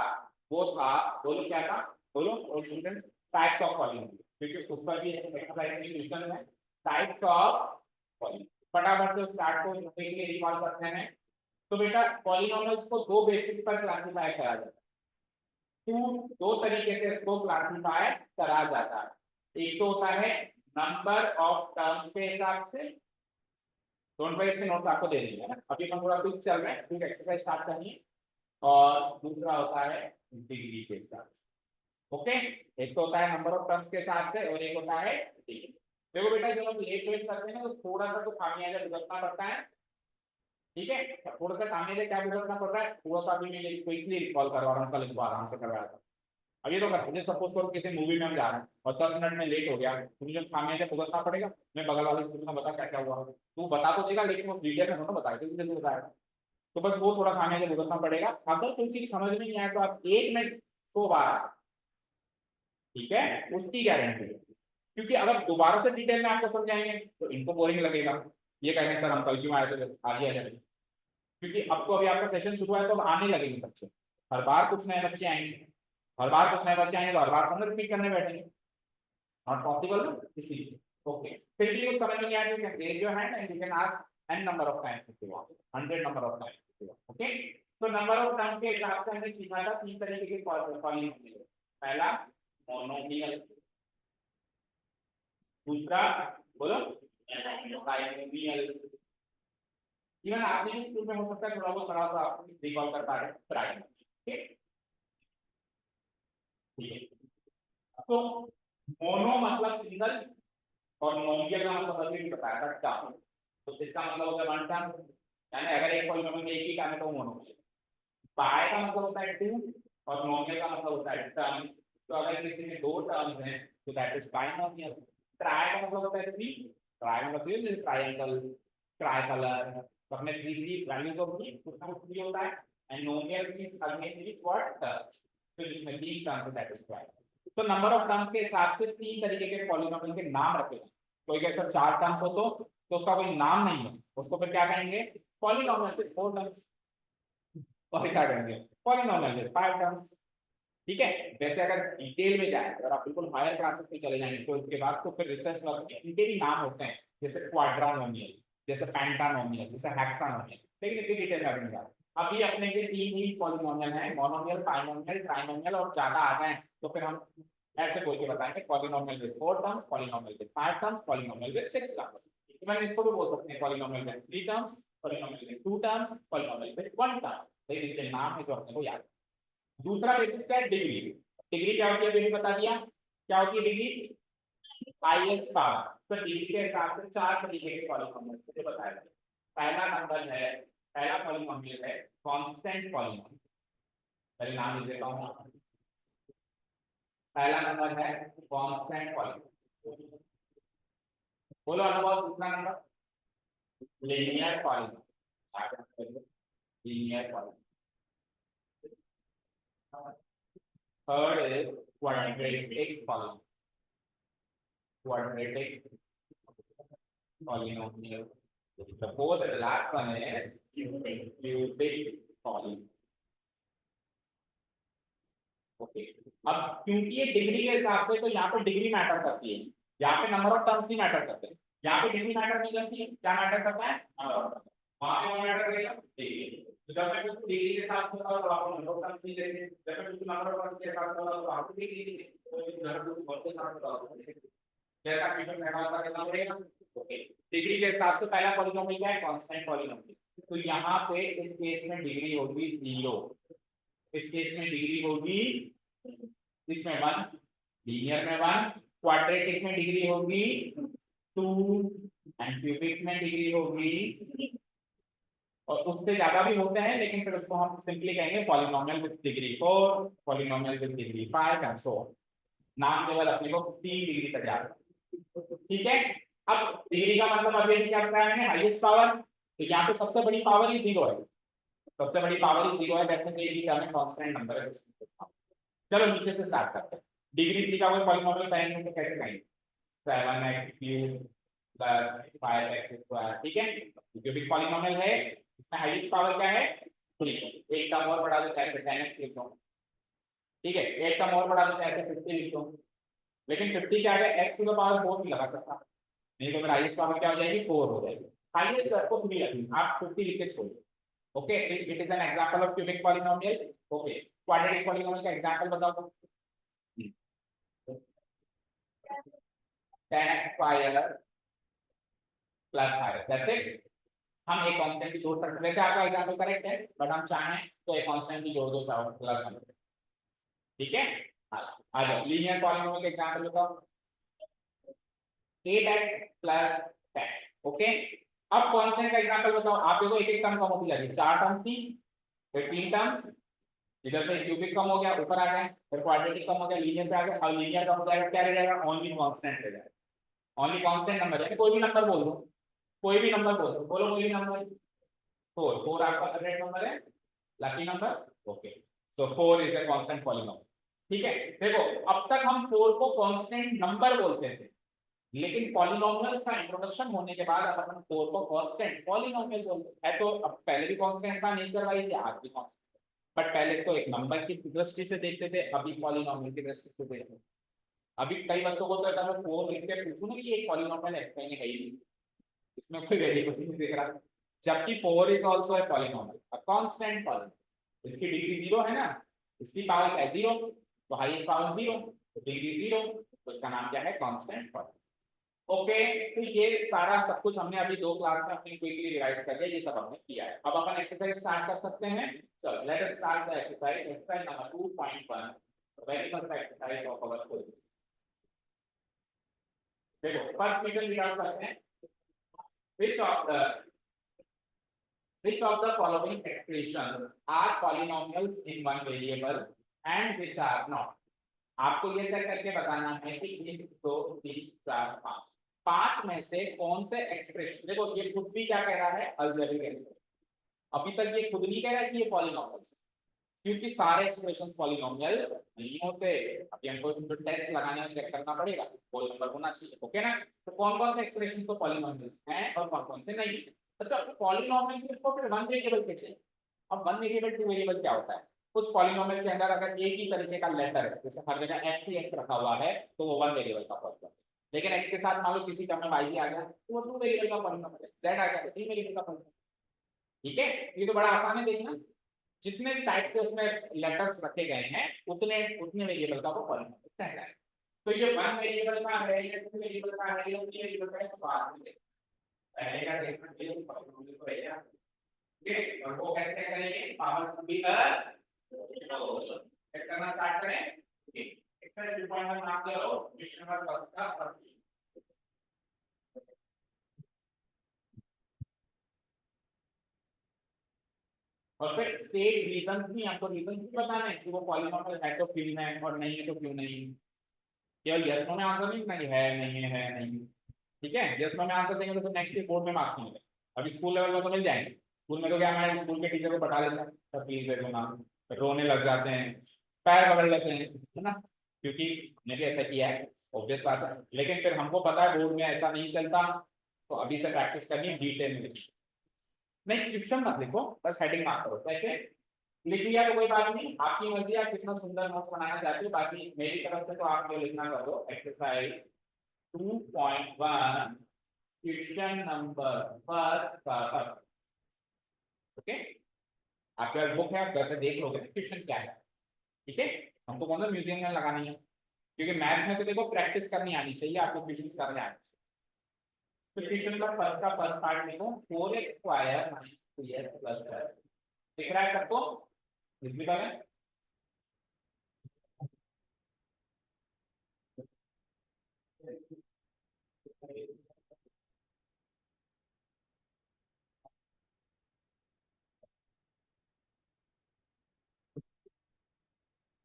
वो था, बोलो क्या था, बोलो और स्टूडेंट्स, टाइप्स ऑफ पॉलीनोमियल, क्योंकि उस पर भी एक्सरसाइज में क्वेश्चन है, टाइप्स ऑफ पॉलीनोमियल। फटाफट से उस चार्ट को देखने के लिए रिकॉल करते हैं। तो बेटा पॉलीनोमियल्स को दो बेसिस पर क्लासिफाई करा जाता है, दो तरीके से इसको क्लासिफाई करा जाता है। एक तो होता है नंबर ऑफ टर्म्स के हिसाब से, डोंट वरी इसके नोट्स आपको दे देंगे ना, अभी हम थोड़ा क्विक चल रहे हैं, क्विक एक्सरसाइज स्टार्ट करनी है। और दूसरा होता है डिग्री के हिसाब से। ओके, एक तो होता है नंबर ऑफ टर्म्स के हिसाब से और एक होता है डिग्री। देखो बेटा जब हम लेट ज्वाइन करते हैं ना तो थोड़ा सा तो खामियाजा भुगतना पड़ता है, ठीक है, थोड़ा सा खामियाजा क्या भुगतना पड़ रहा है, थोड़ा सा भी मैं क्विकली रिकॉल करवा रहा हूँ, कल इनको आराम से करवाया था। अब ये तो कर, मुझे सपोज करो किसी मूवी में हम जा रहे हैं और 10 मिनट में लेट हो गया, तो मुझे खामियाजा भुगतना पड़ेगा, मैं बगल वाले से पूछना बता क्या क्या हुआ, तू बता तो देगा लेकिन वो वीडियो में थोड़ा बताएगा, तुझे बताएगा, तो बस वो थोड़ा खामियाजा भुगतना पड़ेगा। अगर कोई चीज समझ में नहीं आए तो आप 1 में 100 बार, ठीक है, उसकी गारंटी है, क्योंकि अगर दोबारा से डिटेल में आपको समझाएंगे तो इनको बोरिंग लगेगा, ये कहने सर हम कल क्यों आए थे, आगे आ जाए, क्योंकि अब तो अभी आपका सेशन शुरू है तो अब आने लगेंगे बच्चे, हर बार कुछ नए बच्चे आएंगे, हर बार कुछ नए बच्चे आएंगे तो हर बार हम रिपीट करने बैठेंगे, नॉट पॉसिबल ना इसीलिए। ओके, फिर भी कुछ समझ में नहीं आया, you can raise your hand and you can ask n number of times if you want, 100 number of times if you want. Okay, so number of terms के हिसाब से हमने सीखा था 3 तरीके के पॉलिनोमियल, पहला मोनोमियल, दूसरा बोलो बाइनोमियल, इवन आपने भी स्कूल में हो सकता है थोड़ा बहुत पढ़ा होगा, आप रिकॉल कर पा रहे हैं ट्राइनोमियल। ठीक है, तो मोनो मतलब सिंगल और नोमियल का मतलब अभी भी बताया था टर्म, तो इसका मतलब होगा वन टर्म, यानी अगर एक पॉलिनोमियल में एक ही टर्म है तो मोनोमियल। बाय का मतलब होता है टू और नोमियल का मतलब होता है टर्म, तो अगर किसी में दो टर्म्स हैं तो दैट इज बाइनोमियल। ट्राई का मतलब होता है थ्री, ट्राई का मतलब है ट्रायंगल, ट्राई कलर, तो अपने three three values of three कुछ ना कुछ थ्री होता है, and नोमियल means again is what, तो इसमें तीन टर्म्स दैट इज ट्राई। तो नंबर ऑफ टर्म्स के हिसाब से तीन तरीके के पॉलिनोमियल के नाम रखे हैं। कोई कहता है चार टर्म्स हो तो उसका कोई नाम नहीं है, उसको फिर क्या कहेंगे, पॉलिनोमियल विद फोर टर्म्स, और क्या कहेंगे पॉलिनोमियल विद फाइव टर्म्स। ठीक है, वैसे अगर डिटेल में जाए, अगर आप बिल्कुल हायर क्लासेस में चले जाएंगे तो उसके बाद तो फिर रिसर्च वर्क में इनके भी नाम होते हैं, जैसे क्वाड्रानोमियल, जैसे पेंटानोमियल, जैसे हेक्सानोमियल, लेकिन इतनी डिटेल में अभी नहीं जाते। अभी अपने के तीन ही पॉलिनोमियल हैं, मोनोमियल, बाइनोमियल, ट्राइनोमियल, और ज्यादा आ जाए तो फिर हम ऐसे बोल के बताएंगे polynomial with four terms, polynomial with five terms, polynomial with six terms. Even इसको भी बोल सकते हैं polynomial with three terms, polynomial with two terms, polynomial with one term, लेकिन इनके नाम है जो अपने को याद। दूसरा बेसिस क्या है, डिग्री। डिग्री क्या होती है अभी बता दिया, क्या होती है डिग्री, हाईएस्ट पावर। तो डिग्री के हिसाब से चार तरीके के पॉलिनोमियल से बताया जाए। पहला नंबर है, पहला पॉलिनोमियल है कांस्टेंट पॉलिनोमियल, पहले नाम लिख देता हूं, पहला नंबर है कांस्टेंट पॉलिनोमियल। बोलो अनुभव। दूसरा number linear polynomial, linear polynomial. Third is quadratic polynomial, quadratic polynomial. The fourth and last one is cubic polynomial. Okay, अब क्योंकि ये डिग्री के हिसाब से तो यहाँ पे डिग्री मैटर करती है, यहाँ पे नंबर ऑफ टर्म्स नहीं मैटर करते, यहाँ पे डिग्री मैटर नहीं करती है, क्या मैटर करता है नंबर ऑफ टर्म्स, वहां पे मैटर करेगा डिग्री। तो जब मैं कुछ डिग्री के साथ होता है तो आप नंबर ऑफ टर्म्स नहीं लेंगे, जब मैं कुछ नंबर ऑफ टर्म्स के साथ होता है तो आप डिग्री लेंगे, तो नंबर ऑफ टर्म्स के साथ होता है जैसा क्वेश्चन मेरा वाला करना पड़ेगा। ओके, डिग्री के हिसाब से पहला पॉलिनोमियल क्या है, कांस्टेंट पॉलिनोमियल। तो यहाँ पे इस केस में डिग्री होगी जीरो, इस केस में डिग्री होगी, इसमें वन, लीनियर में वन, क्वाड्रेटिक में डिग्री होगी टू, एंड क्यूबिक में डिग्री होगी, और उससे ज्यादा भी होते हैं लेकिन फिर उसको हम सिंपली कहेंगे polynomial with degree four, polynomial with degree five and so on. नाम केवल अपने को 3 डिग्री तक याद है। ठीक है, अब डिग्री का मतलब अभी क्या बताया मैंने, हाईएस्ट पावर, तो यहाँ पे सबसे बड़ी पावर ही जीरो है, सबसे बड़ी पावर ही जीरो है, दैट मींस ये टर्म है कांस्टेंट नंबर है। चलो नीचे से स्टार्ट करते हैं। डिग्री 3 का कोई पॉलिनोमियल कहेंगे तो कैसे कहेंगे, 7x³ + 5x²। ठीक है, क्यूबिक पॉलिनोमियल है, इसमें हाईएस्ट पावर क्या है 3, एक टर्म और बढ़ा दो चाहे 10x लिख दो। ठीक है, एक टर्म और बढ़ा दो चाहे 50 लिख दो, लेकिन 50 क्या है x टू द पावर 4 नहीं लगा सकता, नहीं तो मेरा हाईएस्ट पावर क्या हो जाएगी 4 हो जाएगी, हाईएस्ट आपको 3 रखनी, आप 50 लिख के छोड़िए। Okay, it is an example of cubic polynomial. Okay, quadratic polynomial का एग्जांपल बताओ, 10x² + 5, दैट्स इट। हम एक कांस्टेंट भी जोड़ सकते हैं, वैसे आपका एग्जांपल करेक्ट है बट हम चाहें तो एक कांस्टेंट भी जोड़ दो प्लस 1। ठीक है, आ जाओ लीनियर पॉलिनोमियल का एग्जांपल बताओ, 8x + 10। ओके, अब कांस्टेंट का एग्जांपल बताओ, आप देखो एक एक टर्म कम होती जा रही है, 4 टर्म्स थी फिर 3 टर्म्स, इधर से क्यूबिक कम हो गया ऊपर आ गए, फिर क्वाड्रेटिक कम हो गया नीचे पे आ गया, अब लीनियर कम हो जाएगा, क्या रह जाएगा ओनली कांस्टेंट रह जाएगा, ओनली कांस्टेंट नंबर है, कोई भी नंबर बोल दो, कोई भी नंबर बोल दो, बोलो कोई भी नंबर, 4, 4 आपका करेक्ट नंबर है, लकी नंबर। ओके, तो 4 इज अ कांस्टेंट पॉलिनोमियल। ठीक है, देखो अब तक हम 4 को कांस्टेंट नंबर बोलते थे, लेकिन पॉलिनोमियल्स का इंट्रोडक्शन होने के बाद अब अपन 4 को कांस्टेंट पॉलिनोमियल बोलते हैं। तो अब पहले भी कांस्टेंट था नेचर वाइज, या आज भी कांस्टेंट, बट पहले तो एक नंबर की दृष्टि से देखते थे, अभी पॉलिनोमियल की दृष्टि से देखते हैं। अभी कई बच्चों को तो अगर मैं 4 लिख के पूछूं ना कि एक पॉलिनोमियल है, कहीं है ही नहीं, इसमें कोई वेरिएबल नहीं दिख रहा, जबकि 4 is also a polynomial, a constant polynomial. इसकी डिग्री 0 है ना, इसकी पावर क्या है 0, तो हाईएस्ट पावर 0, तो डिग्री 0, तो इसका नाम क्या है कांस्टेंट पॉलिनोमियल। ओके, तो ये सारा सब कुछ हमने अभी 2 क्लास में अपनी क्विकली रिवाइज कर लिया, ये सब हमने किया है। अब अपन एक्सरसाइज स्टार्ट कर सकते हैं। चलो let us start the exercise, exercise number 2.1, very first exercise of our course. देखो फर्स्ट क्वेश्चन निकाल सकते हैं, which of the which of the following expressions are polynomials in one variable and which are not। आपको ये तय करके बताना है कि 1 2 3 4 5 5 में से कौन से एक्सप्रेशन, देखो ये खुद भी क्या कह रहा है अलजेब्रिक एक्सप्रेशन, अभी तक ये खुद नहीं कह रहा है कि ये पॉलिनोमियल्स, क्योंकि सारे एक्सप्रेशंस पॉलिनोमियल नहीं होते। अभी हमको जो टेस्ट लगाने में चेक करना पड़ेगा, होल नंबर होना चाहिए, ओके ना। तो कौन कौन से एक्सप्रेशन तो पॉलिनोमियल्स हैं और कौन कौन से नहीं। अच्छा पॉलिनोमियल के इसको फिर वन वेरिएबल के चाहिए। अब वन वेरिएबल टू वेरिएबल क्या होता है, उस पॉलिनोमियल के अंदर अगर एक ही तरीके का लेटर है, जैसे हर जगह एक्स ही एक्स रखा हुआ है, तो वो वन वेरिएबल का पॉलिनोमियल। लेकिन एक्स के साथ मान लो किसी टर्म में वाई भी आ गया, तो वो टू वेरिएबल का पॉलिनोमियल है, जेड आ गया तो थ्री वेरिएबल का पॉलिनोमियल। ठीक है, ये तो बड़ा आसान है देखना, जितने भी टाइप के उसमें लेटर्स रखे गए हैं उतने उतने वेरिएबल का वो पॉलिनोमियल कहलाता है। तो ये वन वेरिएबल का है, ये टू वेरिएबल का है, ये थ्री वेरिएबल का है, तो बाद में देखते हैं। पहले का देखना चाहिए तो पॉलिनोमियल को है, ठीक है। और वो कैसे करेंगे, पावर टू बी चेक करना स्टार्ट करें। ओके, एक्सरसाइज 2.1 नाम करो, क्वेश्चन नंबर फर्स्ट का फर्स्ट। और फिर स्टेट रीजंस भी, आपको रीजंस भी बताना है कि वो पॉलिनोमियल है तो क्यों है और नहीं है तो क्यों नहीं। केवल यस नो में आंसर नहीं करना, है नहीं है नहीं, ठीक है। यस नो में आंसर देंगे तो फिर नेक्स्ट ईयर बोर्ड में मार्क्स नहीं मिलेंगे। अभी स्कूल लेवल में तो मिल जाएंगे, स्कूल में तो क्या हमारे स्कूल के टीचर को बता लेते हैं सर प्लीज दे दो नाम, रोने लग जाते हैं, पैर पकड़ लेते हैं, है ना, क्योंकि हमने भी ऐसा किया है, ऑब्वियस बात है। लेकिन फिर हमको पता है बोर्ड में ऐसा नहीं चलता, तो अभी से प्रैक्टिस करनी, डिटेल में नहीं, क्वेश्चन मत लिखो, बस हेडिंग मार्क करो। कैसे लिख लिया तो कोई बात नहीं, आपकी मर्जी, आप कितना सुंदर नोट्स बनाना चाहते हो। बाकी मेरी तरफ से तो आप जो लिखना कर दो, एक्सरसाइज 2.1 क्वेश्चन नंबर फर्स्ट का फर्स्ट। ओके, आपके पास बुक है, आप घर पे देख लोगे क्वेश्चन क्या है, ठीक है। हमको कौन सा म्यूजियम में लगानी है, क्योंकि मैथ में तो देखो प्रैक्टिस करनी आनी चाहिए, आपको क्वेश्चन करने आने चाहिए। तो क्वेश्चन का फर्स्ट पार्ट लिखो, 4x square minus 3x plus, दिख रहा है सबको, विजिबल है।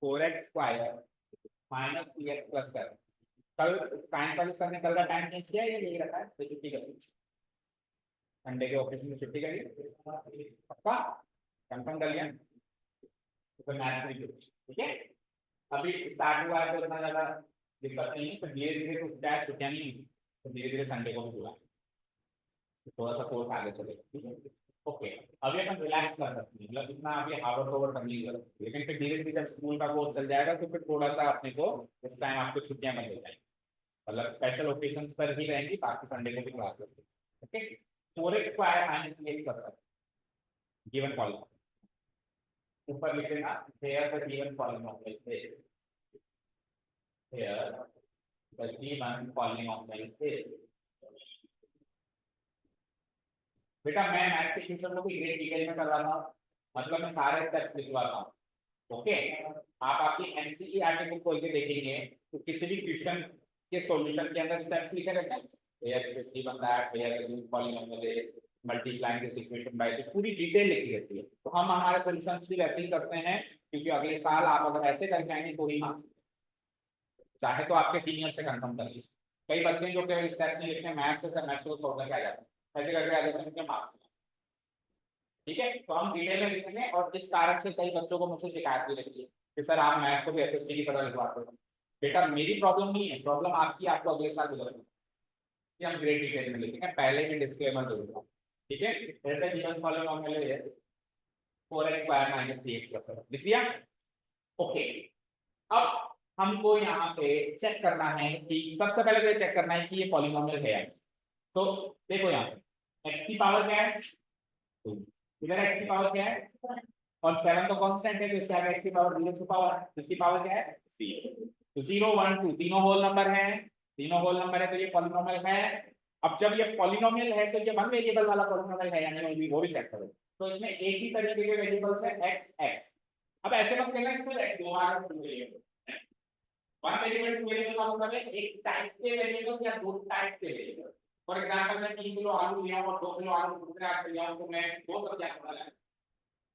4x square minus 3x plus 7। कल साइन पर सर ने कल का टाइम चेंज किया है या यही रखा है, तो छुट्टी कर दी, संडे के ऑफिस में छुट्टी करिए, पक्का कंफर्म कर लिया, तो फिर मैथ में छुट्टी, ठीक है। अभी स्टार्ट हुआ है तो इतना ज्यादा दिक्कत नहीं है, तो धीरे धीरे तो क्या छुट्टियां नहीं, तो धीरे धीरे संडे को भी हुआ, थोड़ा सा कोर्स आगे चलेगा, ठीक है। ओके, अभी अपन रिलैक्स कर सकते हैं, मतलब इतना अभी हार्ड ओवर करने की जरूरत नहीं। लेकिन फिर धीरे धीरे जब स्कूल का कोर्स चल जाएगा तो फिर थोड़ा सा अपने को उस टाइम आपको छुट्टियां मिल जाएंगी, मतलब स्पेशल ओकेजन पर ही रहेंगी, बाकी संडे को भी क्लास लगेगी, okay. 4x square minus 3x plus 7 given polynomial, ऊपर लिख देना here the given polynomial is, here the given polynomial is। बेटा मैं मैथ के क्वेश्चन को भी ग्रेट डिटेल में करवाता हूँ, मतलब मैं सारे स्टेप्स लिखवाता हूँ, ओके। आप आपकी एनसीईआरटी बुक खोल के देखेंगे तो किसी भी क्वेश्चन के सॉल्यूशन के अंदर स्टेप्स लिखे रहते हैं, here this given that, here the given polynomial is multiplying this equation by this, पूरी डिटेल लिखी रहती है। तो हम हमारे सॉल्यूशंस भी वैसे ही करते हैं, क्योंकि अगले साल आप अगर ऐसे करके आएंगे तो ही मार्क्स, चाहे तो आपके सीनियर से कंफर्म कर लीजिए। कई बच्चे जो केवल स्टेप्स नहीं लिखते हैं, मैथ से सर मैथ को सॉल्व करके आ जाते हैं, ऐसे करके आ जाते हैं, उनके मार्क्स, ठीक है। तो हम डिटेल में लिखेंगे, और इस कारण से कई बच्चों को मुझसे शिकायत भी रहती है कि सर आप मैथ को भी एसएसटी की तरह लिखवाते हो। बेटा मेरी प्रॉब्लम नहीं है, प्रॉब्लम आपकी, आपको अगले साल गुजरना, ये हम ग्रेड डिटेल में लिखेंगे, पहले ही डिस्क्लेमर दे दूंगा, ठीक है। जैसे गिवन पॉलीनोमियल है 4x square minus 3x plus 7 लिख दिया। ओके, अब हमको यहाँ पे चेक करना है कि सबसे पहले तो ये चेक करना है कि ये पॉलीनोमियल है या नहीं। तो देखो यहाँ पे x की पावर क्या है 2, इधर x की पावर क्या है और 7 तो कांस्टेंट है, तो इसके आगे x की पावर 0 छुपा हुआ है, इसकी पावर क्या है 0। तो 0 1 2 तीनों होल नंबर है, तीनों होल नंबर है, तो ये पॉलीनोमियल है। अब जब ये पॉलीनोमियल है तो ये वन वेरिएबल वाला पॉलीनोमियल है या नहीं, वो भी चेक करो। तो इसमें एक ही तरीके के वेरिएबल्स है x x। अब ऐसे मत कहना कि सर x दो बार variable, one variable two variable का मतलब है एक टाइप के वेरिएबल या दो टाइप के वेरिएबल। फॉर एग्जांपल मैं 3 किलो आलू लिया और 2 किलो आलू दूसरे हाथ से लिया तो मैं दो सब्जियां बना लूं,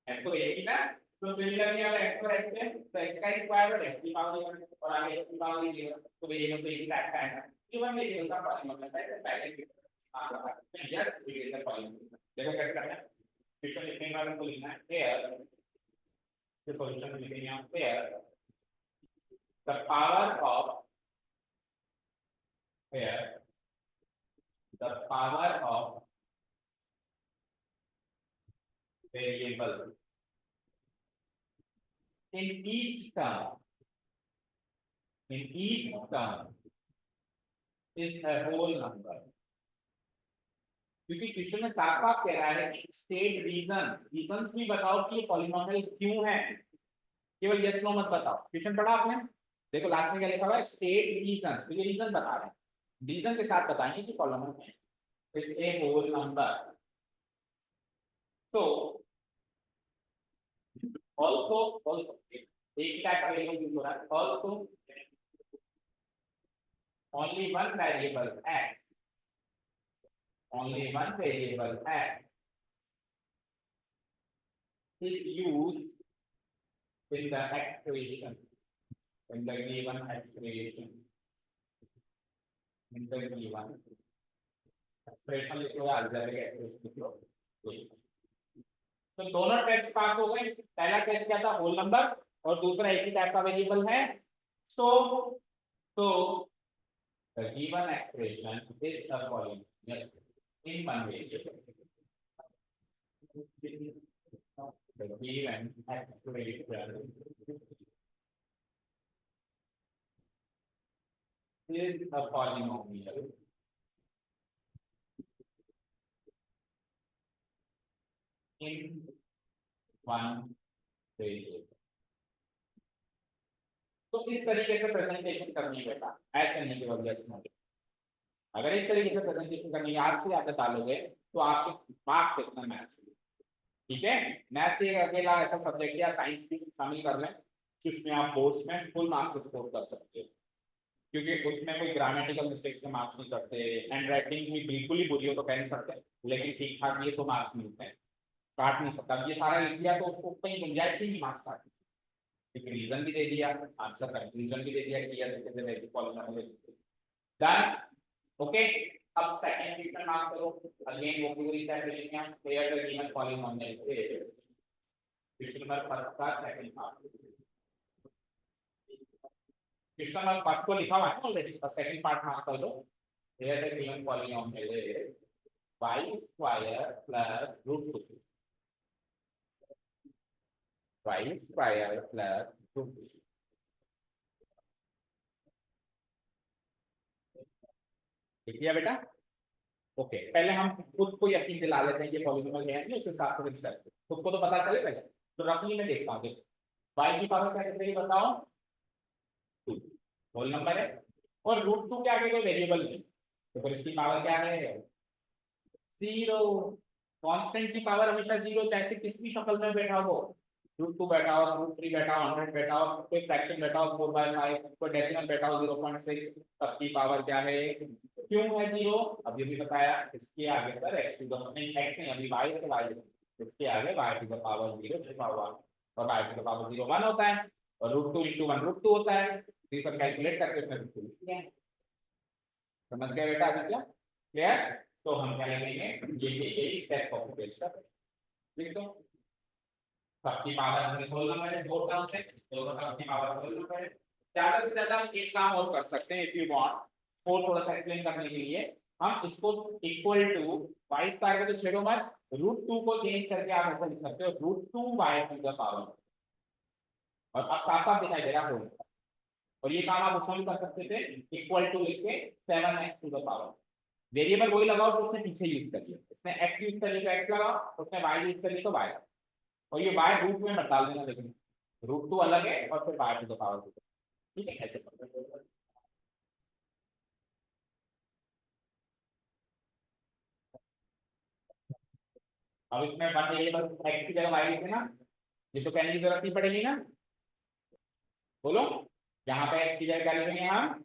x तो एक ही ना। तो सिमिलरली अगर x और x है तो x का स्क्वायर और x की पावर और आगे x की पावर ही लेगा, तो वेरिएबल तो एक ही टाइप का है ना, ये वन वेरिएबल का पॉलीनोमियल है। पहले यस वेरिएबल पॉलीनोमियल देखो कैसे करना है। सॉल्यूशन लिखने के बाद हमको लिखना है हियर, तो सॉल्यूशन लिखेंगे यहाँ here the power of here the power of variable in each term is a whole number। क्योंकि क्वेश्चन में साफ साफ कह रहा है कि स्टेट रीजंस भी बताओ कि ये पॉलीनोमियल क्यों है, केवल यस नो मत बताओ। क्वेश्चन पढ़ा आपने, देखो लास्ट में क्या लिखा हुआ है स्टेट रीजंस, तो ये रीजन बता रहे हैं, रीजन के साथ बताएंगे कि polynomial is a whole number। So also एक ही टाइप का वेरिएबल यूज हो रहा है, also only one variable x, only one variable x is used in the expression, in the given expression, in the given expression लिखो या algebraic expression लिखो। तो दोनों टेस्ट पास हो गए, पहला टेस्ट क्या था होल नंबर और दूसरा एक ही टाइप का वेरिएबल है। so the given expression is a polynomial in one variable, the given expression is a polynomial in one variable। तो इस तरीके से प्रेजेंटेशन करनी है बेटा, ऐसे नहीं केवल यस नो। अगर इस तरीके से प्रेजेंटेशन करनी है याद से आदत डालोगे तो आपके मार्क्स देखना मैथ्स, ठीक है। मैथ्स एक अकेला ऐसा सब्जेक्ट या साइंस भी शामिल कर लें जिसमें आप बोर्ड्स में फुल मार्क्स स्कोर कर सकते हो, क्योंकि उसमें कोई ग्रामेटिकल मिस्टेक्स के मार्क्स नहीं करते, हैंड राइटिंग भी बिल्कुल ही बुरी हो तो कह नहीं सकते, लेकिन ठीक ठाक ये तो मार्क्स मिलते हैं, काट नहीं सकता। ये सारा लिख दिया तो उसको कहीं गुंजाइश ही नहीं मार्क्स काट, क्योंकि रीजन भी दे दिया, आंसर का रीजन भी दे दिया कि yes it is a polynomial. Done, okay. अब सेकंड क्वेश्चन मार्क करो, अगेन वोकैबुलरी सेट लिखेंगे हम, here the given polynomial is, question number first का second part, question number first को लिखा हुआ है ऑलरेडी, और सेकंड पार्ट मार्क कर दो। Here the given polynomial is y square plus root 2, y square plus root 2। ठीक है बेटा, ओके। पहले हम खुद को यकीन दिला लेते हैं कि पॉलीनोमियल है नहीं, उस हिसाब से स्टेप खुद को तो पता चले पहले। तो रफली मैं देखता हूँ, y की पावर क्या कितने की बताओ 2, होल नंबर है, और रूट 2 के आगे कोई वेरिएबल नहीं, तो फिर इसकी पावर क्या है 0। कांस्टेंट की पावर हमेशा 0, चाहे किस भी शक्ल में बैठा हो, रूट 2 बैठा हो, रूट 3 बैठा हो, 100 बैठा हो, कोई फ्रैक्शन बैठा हो 4/5, कोई डेसिमल बैठा हो 0.6, सबकी पावर क्या है, क्यों है 0, अभी भी बताया, इसके आगे पर x टू द नहीं x नहीं अभी y है, तो y इसके आगे y टू द पावर 0 छुपा हुआ, और y टू द पावर 0 1 होता है, और रूट 2 into 1 रूट 2 होता है, तो ये सब कैलकुलेट करके उसमें रूट 2 लिख दिया। समझ गए बेटा अभी क्या क्लियर। तो हम क्या लिखेंगे ये स्टेप कॉपी पेस्ट कर लिख दो, सबकी पावर हमें होल नंबर है, दो टर्म्स है, दोनों टर्म्स की पावर होल नंबर है। ज्यादा से ज्यादा हम एक काम और कर सकते हैं इफ यू वांट, और थोड़ा सा एक्सप्लेन करने के लिए हम इसको इक्वल टू वाई स्क्वायर को तो छेड़ो मत, √2 को चेंज करके आप ऐसा लिख सकते हो √2y⁴ और अब साफ साफ दिखाई दे रहा है। और ये काम आप उसमें भी कर सकते थे, इक्वल टू लिख के 7x⁴। वेरिएबल वही लगाओ जो उसने पीछे यूज कर लिया, इसमें x यूज कर लिया तो x लगाओ, उसने y यूज कर लिया तो y। और ये y रूट में मत डाल देना, लेकिन √2 अलग है और फिर y⁴ ठीक है ऐसे। अब इसमें वन वेरिएबल x की जगह y लिख देना, ये तो कहने की जरूरत नहीं पड़ेगी ना, बोलो। यहाँ पे x की जगह क्या लिखेंगे हम,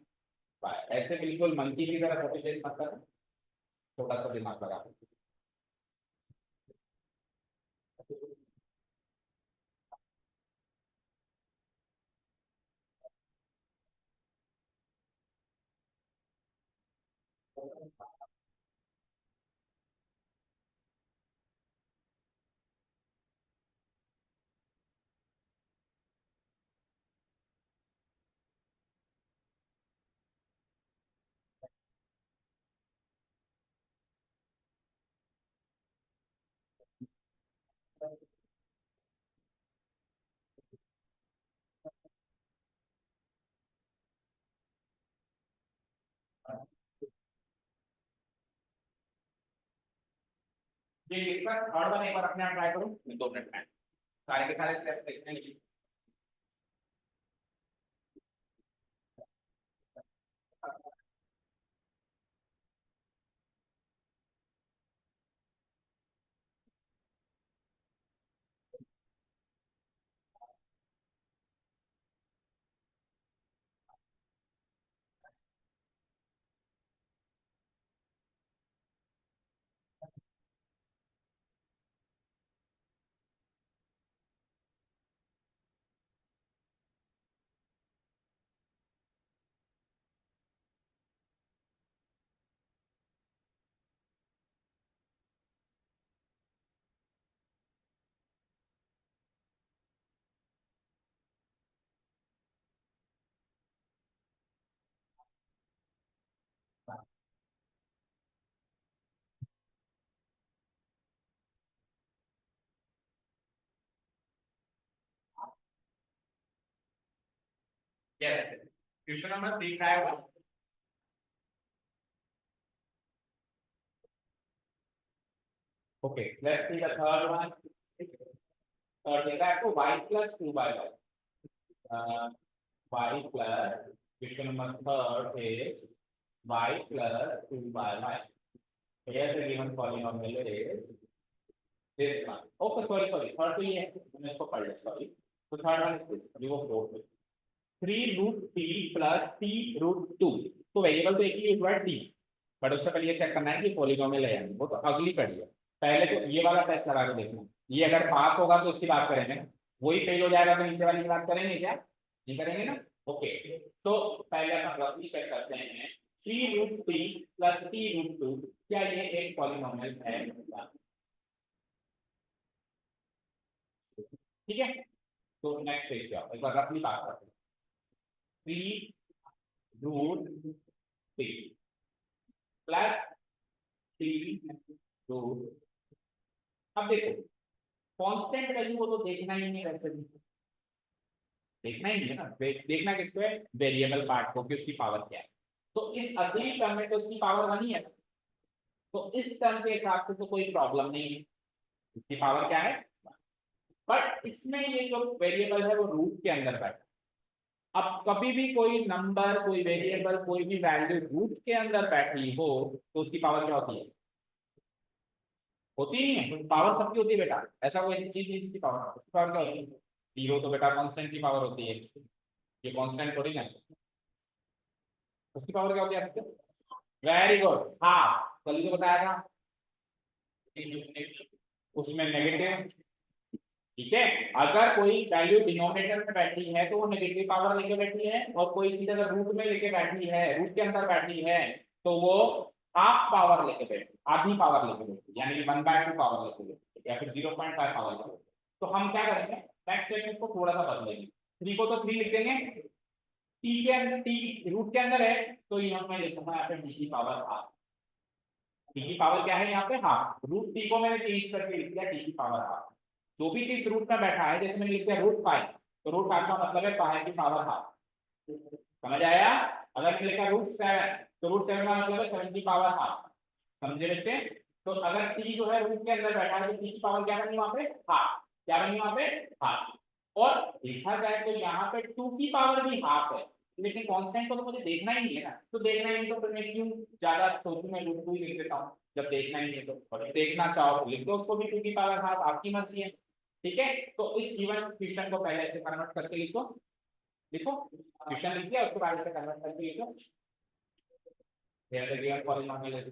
y। ऐसे बिल्कुल मंकी की तरह कॉपी पेस्ट मत करना, थोड़ा सा दिमाग लगा। ये लिखकर थर्ड वन एक बार अपने आप ट्राई करो, 2 मिनट में सारे के सारे स्टेप्स देखने हैं। यस, क्वेश्चन नंबर 3 का है। Okay, let's see the third one. Third देखा है आपको y + 2/y, y plus, question number third is y plus 2/y. Here the given polynomial is this one. Okay, sorry, third तो ये है, मैंने इसको पढ़ लिया, sorry। तो थर्ड वन इज दिस, अभी वो फोर्थ है, 3√t plus t√2। तो वेरिएबल तो एक ही हुआ है t, बट उससे पहले ये चेक करना है कि पॉलीनोमियल है या नहीं, वो तो अगली कड़ी है। पहले तो ये वाला टेस्ट लगा के देखना, ये अगर पास होगा तो उसकी बात करेंगे, वही फेल हो जाएगा तो नीचे वाली की बात करेंगे क्या, नहीं करेंगे ना। ओके, तो पहले अपन रफली चेक करते हैं, 3√t plus t√2 क्या ये एक पॉलीनोमियल है, ठीक है। तो नेक्स्ट पेज पे आओ, एक बार रफली बात करते हैं, 3√t प्लस t√, अब देखो कांस्टेंट वैल्यू वो तो देखना ही नहीं, वैसे भी देखना ही नहीं है ना, देखना किसको है, वेरिएबल पार्ट को कि उसकी पावर क्या है। तो इस अगली टर्म में तो उसकी पावर 1 ही है, तो इस टर्म के हिसाब से तो कोई प्रॉब्लम नहीं है, इसकी पावर क्या है। बट इसमें ये जो वेरिएबल है वो रूट के अंदर बैठा, अब कभी भी कोई नंबर, कोई वेरिएबल, कोई भी वैल्यू रूट के अंदर बैठी हो तो उसकी पावर क्या होती है, होती नहीं है। तो पावर सबकी होती है बेटा, ऐसा कोई चीज नहीं जिसकी पावर, उसकी पावर क्या होती है, जीरो तो बेटा कांस्टेंट की पावर होती है, ये कांस्टेंट थोड़ी ना, उसकी पावर क्या होती है। वेरी गुड, हाँ कल ही तो बताया था, उसमें नेगेटिव, ठीक है। अगर कोई वैल्यू डिनोमिनेटर में बैठी है तो वो नेगेटिव पावर लेके बैठी है, और कोई चीज अगर रूट में लेके बैठी है, रूट के अंदर बैठी है, तो वो हाफ पावर लेके बैठी, आधी पावर लेके बैठी, यानी 1/2 पावर लेके बैठी, या फिर 0.5 पावर लेके बैठी। तो हम क्या करेंगे, नेक्स्ट स्टेप में इसको थोड़ा सा बदलेंगे, 3 को तो 3 लिख देंगे, टी के अंदर, टी रूट के अंदर है तो यहाँ मैं लिखूंगा यहाँ पे टी की पावर हाफ, टी की पावर क्या है यहाँ पे हाफ, रूट टी को मैंने चेंज करके लिख दिया टी की पावर हाफ। जो भी चीज रूट में बैठा है, जैसे मैंने लिख दिया रूट फाइव, तो रूट फाइव का मतलब है पाई की पावर हाफ। समझ आया? अगर मैंने लिखा रूट सेवन, तो रूट सेवन का मतलब है सेवन की पावर हाफ। समझे बच्चे? तो अगर टी जो है रूट के अंदर बैठा है, तो टी की पावर क्या बनी वहां पे हाफ। क्या बनी वहां पे हाफ। और देखा जाए तो यहाँ पे टू की पावर भी हाफ है, लेकिन कांस्टेंट को तो मुझे देखना ही नहीं है ना, तो देखना ही नहीं तो फिर मैं क्यों ज्यादा सोचूं, मैं रूट टू ही लिख देता हूँ जब देखना ही नहीं है। तो और देखना चाहो तो लिख दो उसको भी टू की पावर हाफ, आपकी मर्जी है। ठीक है, तो इस गिवन क्वेश्चन को पहले से कन्वर्ट करके लिखो। लिखो, क्वेश्चन लिख दिया, उसको पहले से कन्वर्ट करके लिखो। here the given polynomial is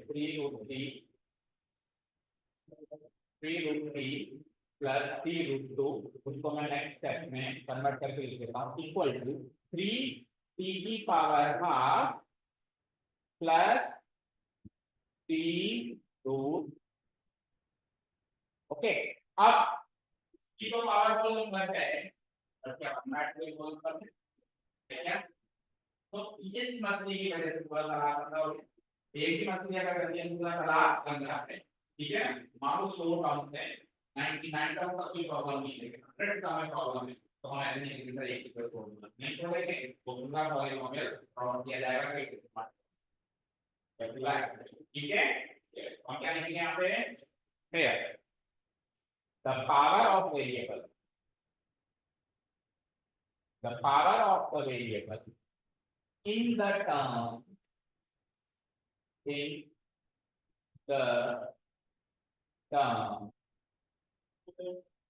3 root 3 plus 3 root 2, उसको मैं नेक्स्ट स्टेप में कन्वर्ट करके लिख देता हूँ इक्वल टू 3 टी की power half plus 3 root. Okay, अब की तो पावर होल नंबर है, और क्या मैट्रिक्स होल नंबर है क्या? तो इस मछली की वजह से पूरा तालाब बंधा हो गया। एक ही मछली अगर गंदी है पूरा तालाब बन जाता है। ठीक है, मान लो 100 टाउन से 99 टाउन का कोई प्रॉब्लम नहीं है, 100 टाउन में प्रॉब्लम है, तो हम ऐसे नहीं किसी एक की प्रॉब्लम नहीं छोड़ेंगे, तो पूरा पॉलीनोमियल सॉल्व किया जाएगा कि ठीक है। हम क्या लिखेंगे यहाँ पे, here the power of variable, the power of the variable in the term, in the term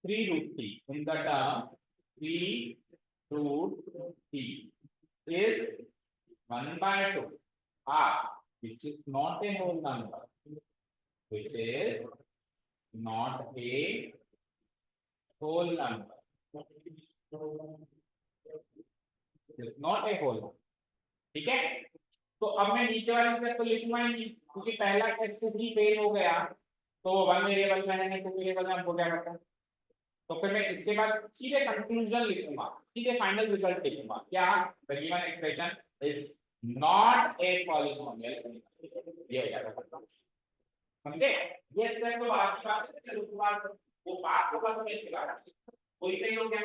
3 root t, in the term 3 root t is 1 by 2 r, which is not a whole number, which is not a whole number, is not a whole number. ठीक है, तो अब मैं नीचे वाली स्टेप को लिखूंगा ही नहीं, क्योंकि पहला टेस्ट ही फेल हो गया। तो वन वेरिएबल में है, टू वेरिएबल में हमको क्या करता है, तो फिर मैं इसके बाद सीधे कंक्लूजन लिखूंगा, सीधे फाइनल रिजल्ट लिखूंगा। क्या? The given expression is not a polynomial. ये हो जाएगा, समझे? ये स्टेप तो बात की बात है, वो बात को बाद में सिखा रहा हूं। कोई कहीं लोग क्या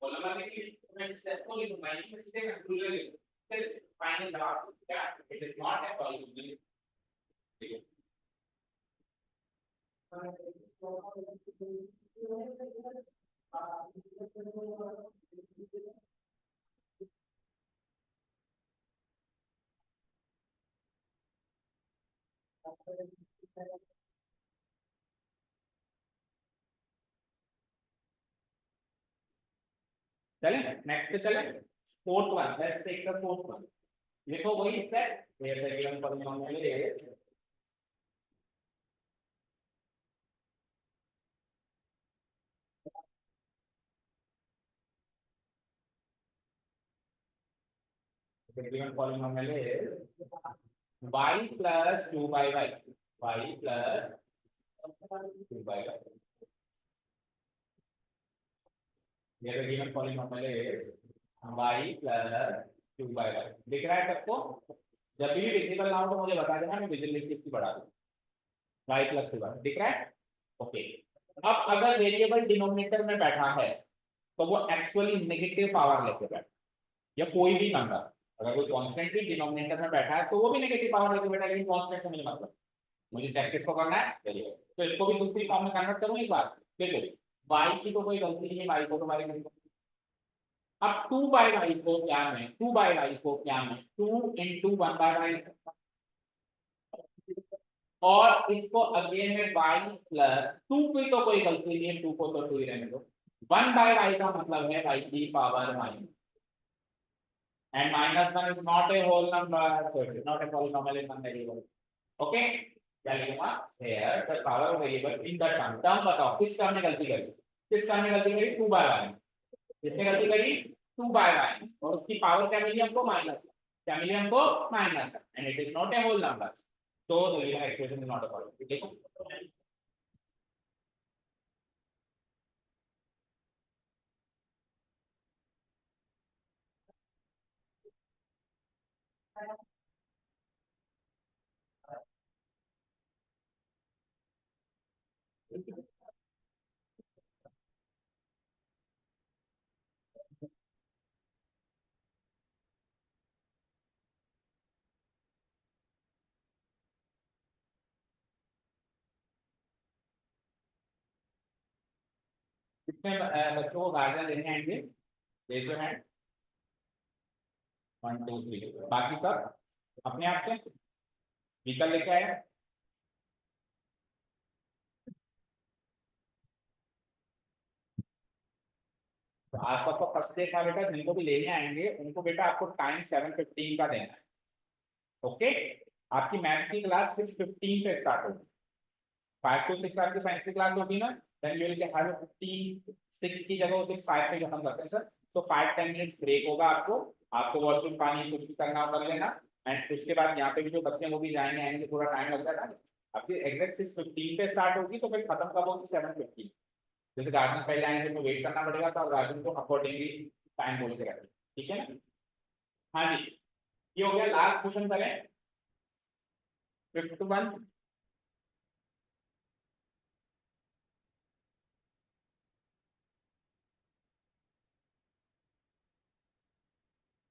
कॉलम में कि मैं स्टेप को लिखूंगा, मैं सीधे कंक्लूजन लिखूंगा, फिर फाइनल जवाब क्या, it is not a polynomial. ठीक है, चले नेक्स्ट पे चले। Fourth one, let's take the fourth one. देखो वही step, where the given polynomial is the given polynomial is y plus 2 by y, y plus 2 by y, here the given polynomial is y plus 2 by y। दिख रहा है सबको? जब भी विजिबल ना हो तो मुझे बता देना, मैं विजिबिलिटी इसकी बढ़ा दूं। y plus 2 y दिख रहा है? ओके, अब अगर वेरिएबल डिनोमिनेटर में बैठा है तो वो एक्चुअली नेगेटिव पावर लेके बैठा, या कोई भी नंबर अगर कोई कांस्टेंट भी डिनोमिनेटर में बैठा है तो वो भी नेगेटिव पावर लेके बैठा है, लेकिन कांस्टेंट से मुझे मतलब, मुझे चेक किसको करना है, वेरिएबल। तो इसको भी दूसरी फॉर्म में कन्वर्ट करूं एक बार। देखो y की तो कोई गलती नहीं है, y को तो y नहीं। अब 2 बाय y को क्या मैं 2 बाय y को क्या मैं 2 into 1 बाय y, और इसको अगेन में y प्लस 2 की तो कोई गलती नहीं है, 2 को तो 2 ही रहने दो। 1 बाय y का मतलब है y की power minus, and minus 1 is not a whole number, so it is not a polynomial in one variable. Okay, क्या लिखूंगा, here the power of variable in the term बताओ किस टर्म में गलती करी, किस टर्म में गलती करी, 2 बाय y, किसने गलती करी, 2 बाय y, और उसकी पावर क्या मिली हमको, माइनस। क्या मिली हमको, minus, and it is not a whole number, so the given expression is not a polynomial। देखो कितने बच्चों को गार्जियन लेने आएंगे? Raise your hand. 1 2 3। बाकी सब अपने आप से व्हीकल लेके आए? तो आज तो आपको फर्स्ट डे था बेटा, जिनको भी लेने आएंगे उनको बेटा आपको टाइम 7:15 का देना है। ओके, आपकी मैथ्स की क्लास 6:15 पे स्टार्ट होगी। 5 to 6 आपकी साइंस की क्लास होगी ना, देन यू विल हैव 15 6 की जगह वो 6 5 पे खत्म करते हैं सर। तो 5-10 मिनट्स ब्रेक होगा आपको, आपको वॉशरूम पानी कुछ भी करना कर लेना। एंड उसके बाद यहाँ पे भी जो बच्चे वो भी जाएंगे आएंगे, थोड़ा टाइम लगता है ना। आपकी एग्जैक्ट 6:15 पे स्टार्ट होगी, तो फिर खत्म कब होगी? 7:15। जैसे गार्जियन पहले आएंगे तो वेट करना पड़ेगा, तो गार्जियन को अकॉर्डिंगली टाइम बोल के रखें, ठीक है ना? हाँ जी, ये हो गया। लास्ट क्वेश्चन करें, 5th वन।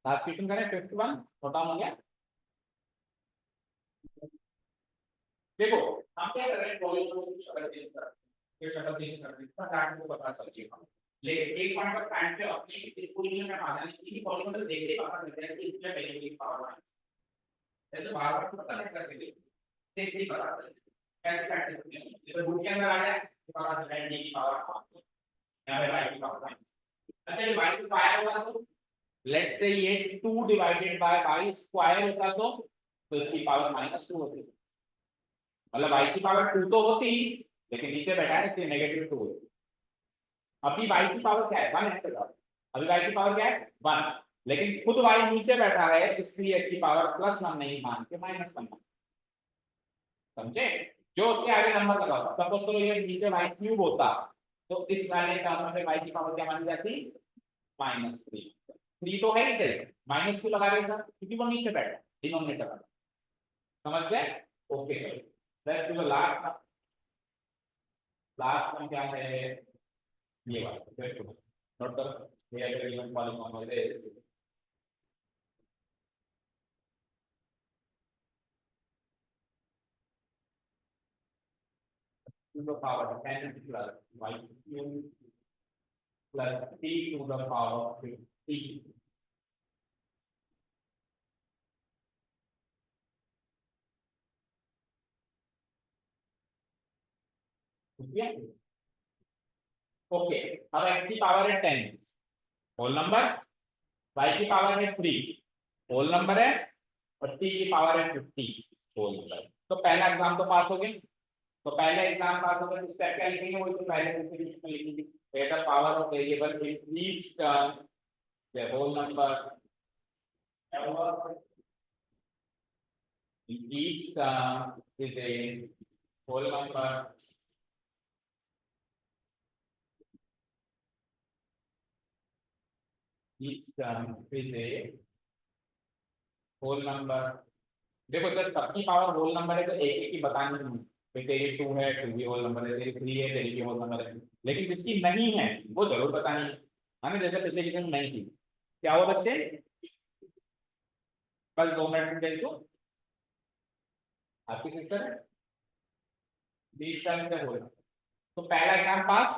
लास्ट क्वेश्चन करें, 5th वन। खत्म हो गया। देखो, हम क्या कर रहे हैं, कॉलेज को शक्ल चेंज कर रहे हैं, फिर शक्ल चेंज कर रहे हैं, पर आपको पता चल जाएगा। लेकिन एक पॉइंट पर टाइम पे अपनी इस पोजीशन में आ जाने चाहिए, कॉलेज में देख के पता चल जाएगा कि इसमें पहले की पावर है। ऐसे बार-बार तो पता नहीं करके देख के पता चल जाएगा। कैसे प्रैक्टिस करनी है, जैसे बुक के अंदर आ जाए तो पता चल जाएगा की पावर यहाँ पे y की पावर है। अच्छा, ये y स्क्वायर होगा तो लेट्स से ये 2 डिवाइडेड बाय y स्क्वायर होता तो इसकी पावर -2 होती। मतलब y की पावर 2 तो होती, लेकिन नीचे बैठा है इसलिए -2 होती। अभी y की पावर क्या है? 1 है। अभी y की पावर क्या है? 1। लेकिन खुद y नीचे बैठा है, इसलिए इसकी पावर +1 नहीं मान के -1। समझे? जो उसके आगे नंबर लगाओ, सपोज करो ये नीचे y क्यूब होता, तो इस वाले टर्म में y की पावर क्या मानी जाती? -3। 3 तो है ही सही, -2 लगा रहे सर क्योंकि वो नीचे बैठा डिनोमिनेटर में। समझ गए? Okay sir, let's do the last. Last में क्या है? ये वाला नोट करो, ये अगर given polynomial is to the power 10 plus y cube plus t to the power 50। Okay, अब x की पावर है 10 होल नंबर, y की पावर है 3 होल नंबर है, और t की पावर है 50 होल नंबर। तो पहला एग्जाम तो पास हो गए। तो पहले एग्जाम पास हो गए तो स्टेप क्या लिखेंगे? वो तो पहले डेफिनेशन में लिखेंगे, the power of variable in each term the whole number in each term is a whole number each term is a whole number। देखो जब सबकी पावर होल नंबर है तो एक एक की बतानी नहीं, फिर तेरी 2 है 2 भी होल नंबर है, तेरी 3 है 3 भी होल नंबर है। लेकिन जिसकी नहीं है वो जरूर बतानी है ना, जैसे पिछले क्वेश्चन में नहीं थी। क्या हुआ बच्चे? बस 2 मिनट में भेज दो। आपकी सिस्टर है 20 टाइम से होगा। तो पहला एग्जाम पास।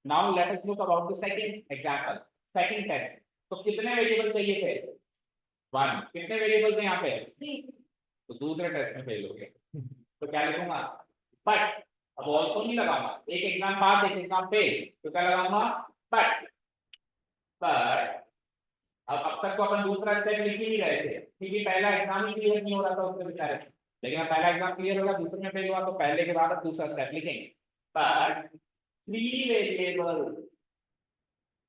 Now let us look about the second example, second test. तो कितने वेरिएबल चाहिए थे? 1। कितने वेरिएबल थे यहाँ पे? 3। तो दूसरे टेस्ट में फेल हो गए। तो क्या लिखूंगा? बट अब ऑल्सो नहीं लगाऊंगा, एक एग्जाम पास एक एग्जाम फेल, तो क्या लगाऊंगा? बट बट अब तक तो अपन दूसरा स्टेप लिख ही नहीं रहे थे, क्योंकि पहला एग्जाम ही क्लियर नहीं हो रहा था उससे बेचारे। लेकिन अब पहला एग्जाम क्लियर होगा, दूसरे में फेल हुआ, तो पहले के बाद अब दूसरा स्टेप लिखेंगे। बट 3 वेरिएबल्स,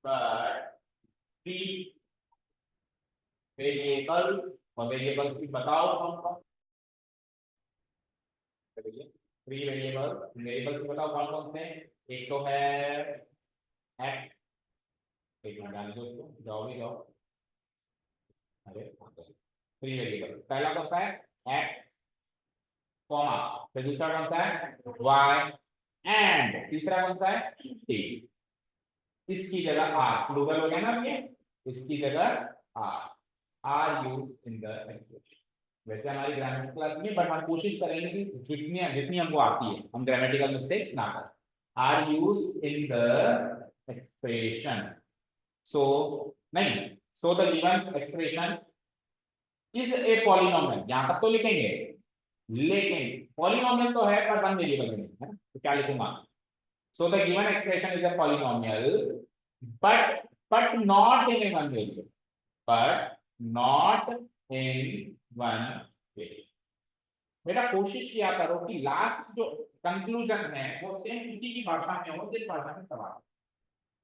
but 3 वेरिएबल्स, और वेरिएबल्स भी बताओ कौन कौन? 3 वेरिएबल्स, वेरिएबल्स बताओ कौन कौन से? एक तो है x, एक मिनट आने दो उसको, जाओ भी जाओ। अरे 3 वेरिएबल्स, पहला कौन सा है? x, कॉमा, फिर दूसरा कौन सा है? y, एंड तीसरा कौन सा है टी, इसकी जगह आर, प्लूरल हो गया ना ये, इसकी जगह are use in the expression. वैसे हमारी ग्रामेटिकल क्लास में, बट हम कोशिश करेंगे कि जितनी जितनी हमको आती है हम ग्रामेटिकल मिस्टेक्स ना करें। Are use in the expression, so नहीं, so the given expression is a polynomial, यहां तक तो लिखेंगे, लेकिन पॉलिनोमियल तो है पर वन वेरिएबल में है, तो क्या लिखूंगा, so the given expression is a polynomial but not in a one variable, but not in one variable। बेटा कोशिश किया करो कि लास्ट जो कंक्लूजन है वो सेम उसी की भाषा में हो जिस भाषा में सवाल,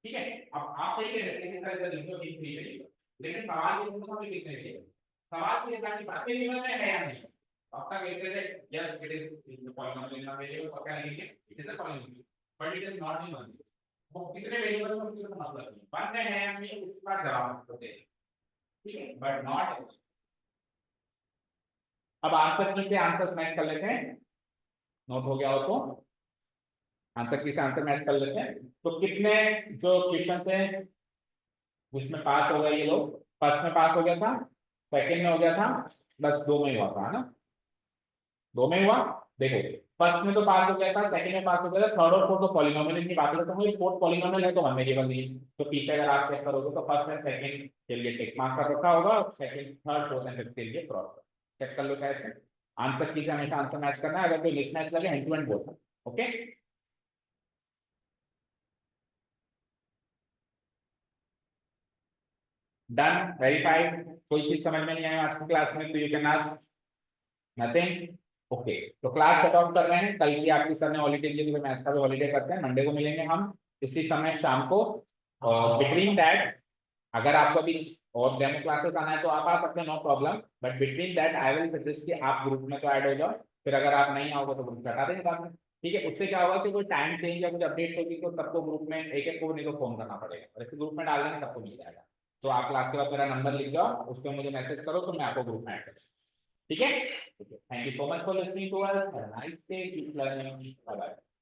ठीक है। अब आप सही कह रहे हैं कि लिखो इन थ्री वेरिएबल, लेकिन सवाल ये होगा कि कितने वेरिएबल, सवाल ये था कि बातें गिवन में है या नहीं। अब तक लिखते थे yes it is polynomial in variable, और क्या लिखेंगे it is a polynomial but it is not in one, वो कितने वेरिएबल में उसका मतलब नहीं, वन में है या नहीं उसका जवाब होते हैं, ठीक है, बट नॉट। अब आंसर की से आंसर मैच कर लेते हैं, नोट हो गया हो तो आंसर की से आंसर मैच कर लेते हैं। तो कितने जो क्वेश्चन है उसमें पास हो गए ये लोग, फर्स्ट में पास हो गया था, सेकंड में हो गया था, बस दो में हुआ था, है ना, दो में हुआ। देखो फर्स्ट में तो पास हो गया था, सेकंड में पास हो गया था, थर्ड और फोर्थ तो पॉलिनोमियल की बात करते हैं, फोर्थ पॉलिनोमियल है तो वन वेरिएबल नहीं, तो पीछे अगर आप चेक करोगे तो फर्स्ट एंड सेकंड के लिए टिक मार्क कर रखा होगा, second third fourth and fifth के लिए क्रॉस चेक कर लो कैसे। आंसर की से हमेशा आंसर मैच करना है, अगर कोई मिसमैच लगे हैंड टू हैंड बोलना, ओके। Done, verified. कोई चीज समझ में नहीं आई आज की क्लास में तो you can ask, nothing, okay. तो क्लास शट ऑफ कर रहे हैं, कल की आपकी सर ने हॉलीडे दी तो मैथ्स का भी हॉलीडे करते हैं, मंडे को मिलेंगे हम इसी समय शाम को। बिटवीन दैट अगर आपको अभी और डेमो क्लासेस आना है तो आप आ सकते हैं, no problem, but between that I will suggest कि आप ग्रुप में तो ऐड हो जाओ, फिर अगर आप नहीं आओगे तो ग्रुप हटा देंगे बाद में, ठीक है। उससे क्या होगा कि कोई टाइम चेंज या कुछ अपडेट्स होगी तो सबको ग्रुप में एक एक को नहीं तो फोन करना पड़ेगा, और ऐसे ग्रुप में डाल देंगे सबको मिल जाएगा। तो आप क्लास के बाद मेरा नंबर लिख जाओ, उस पर मुझे मैसेज करो तो मैं आपको ग्रुप में ऐड करूँ, ठीक है। Thank you so much for listening to us, have a nice day, keep learning, bye bye.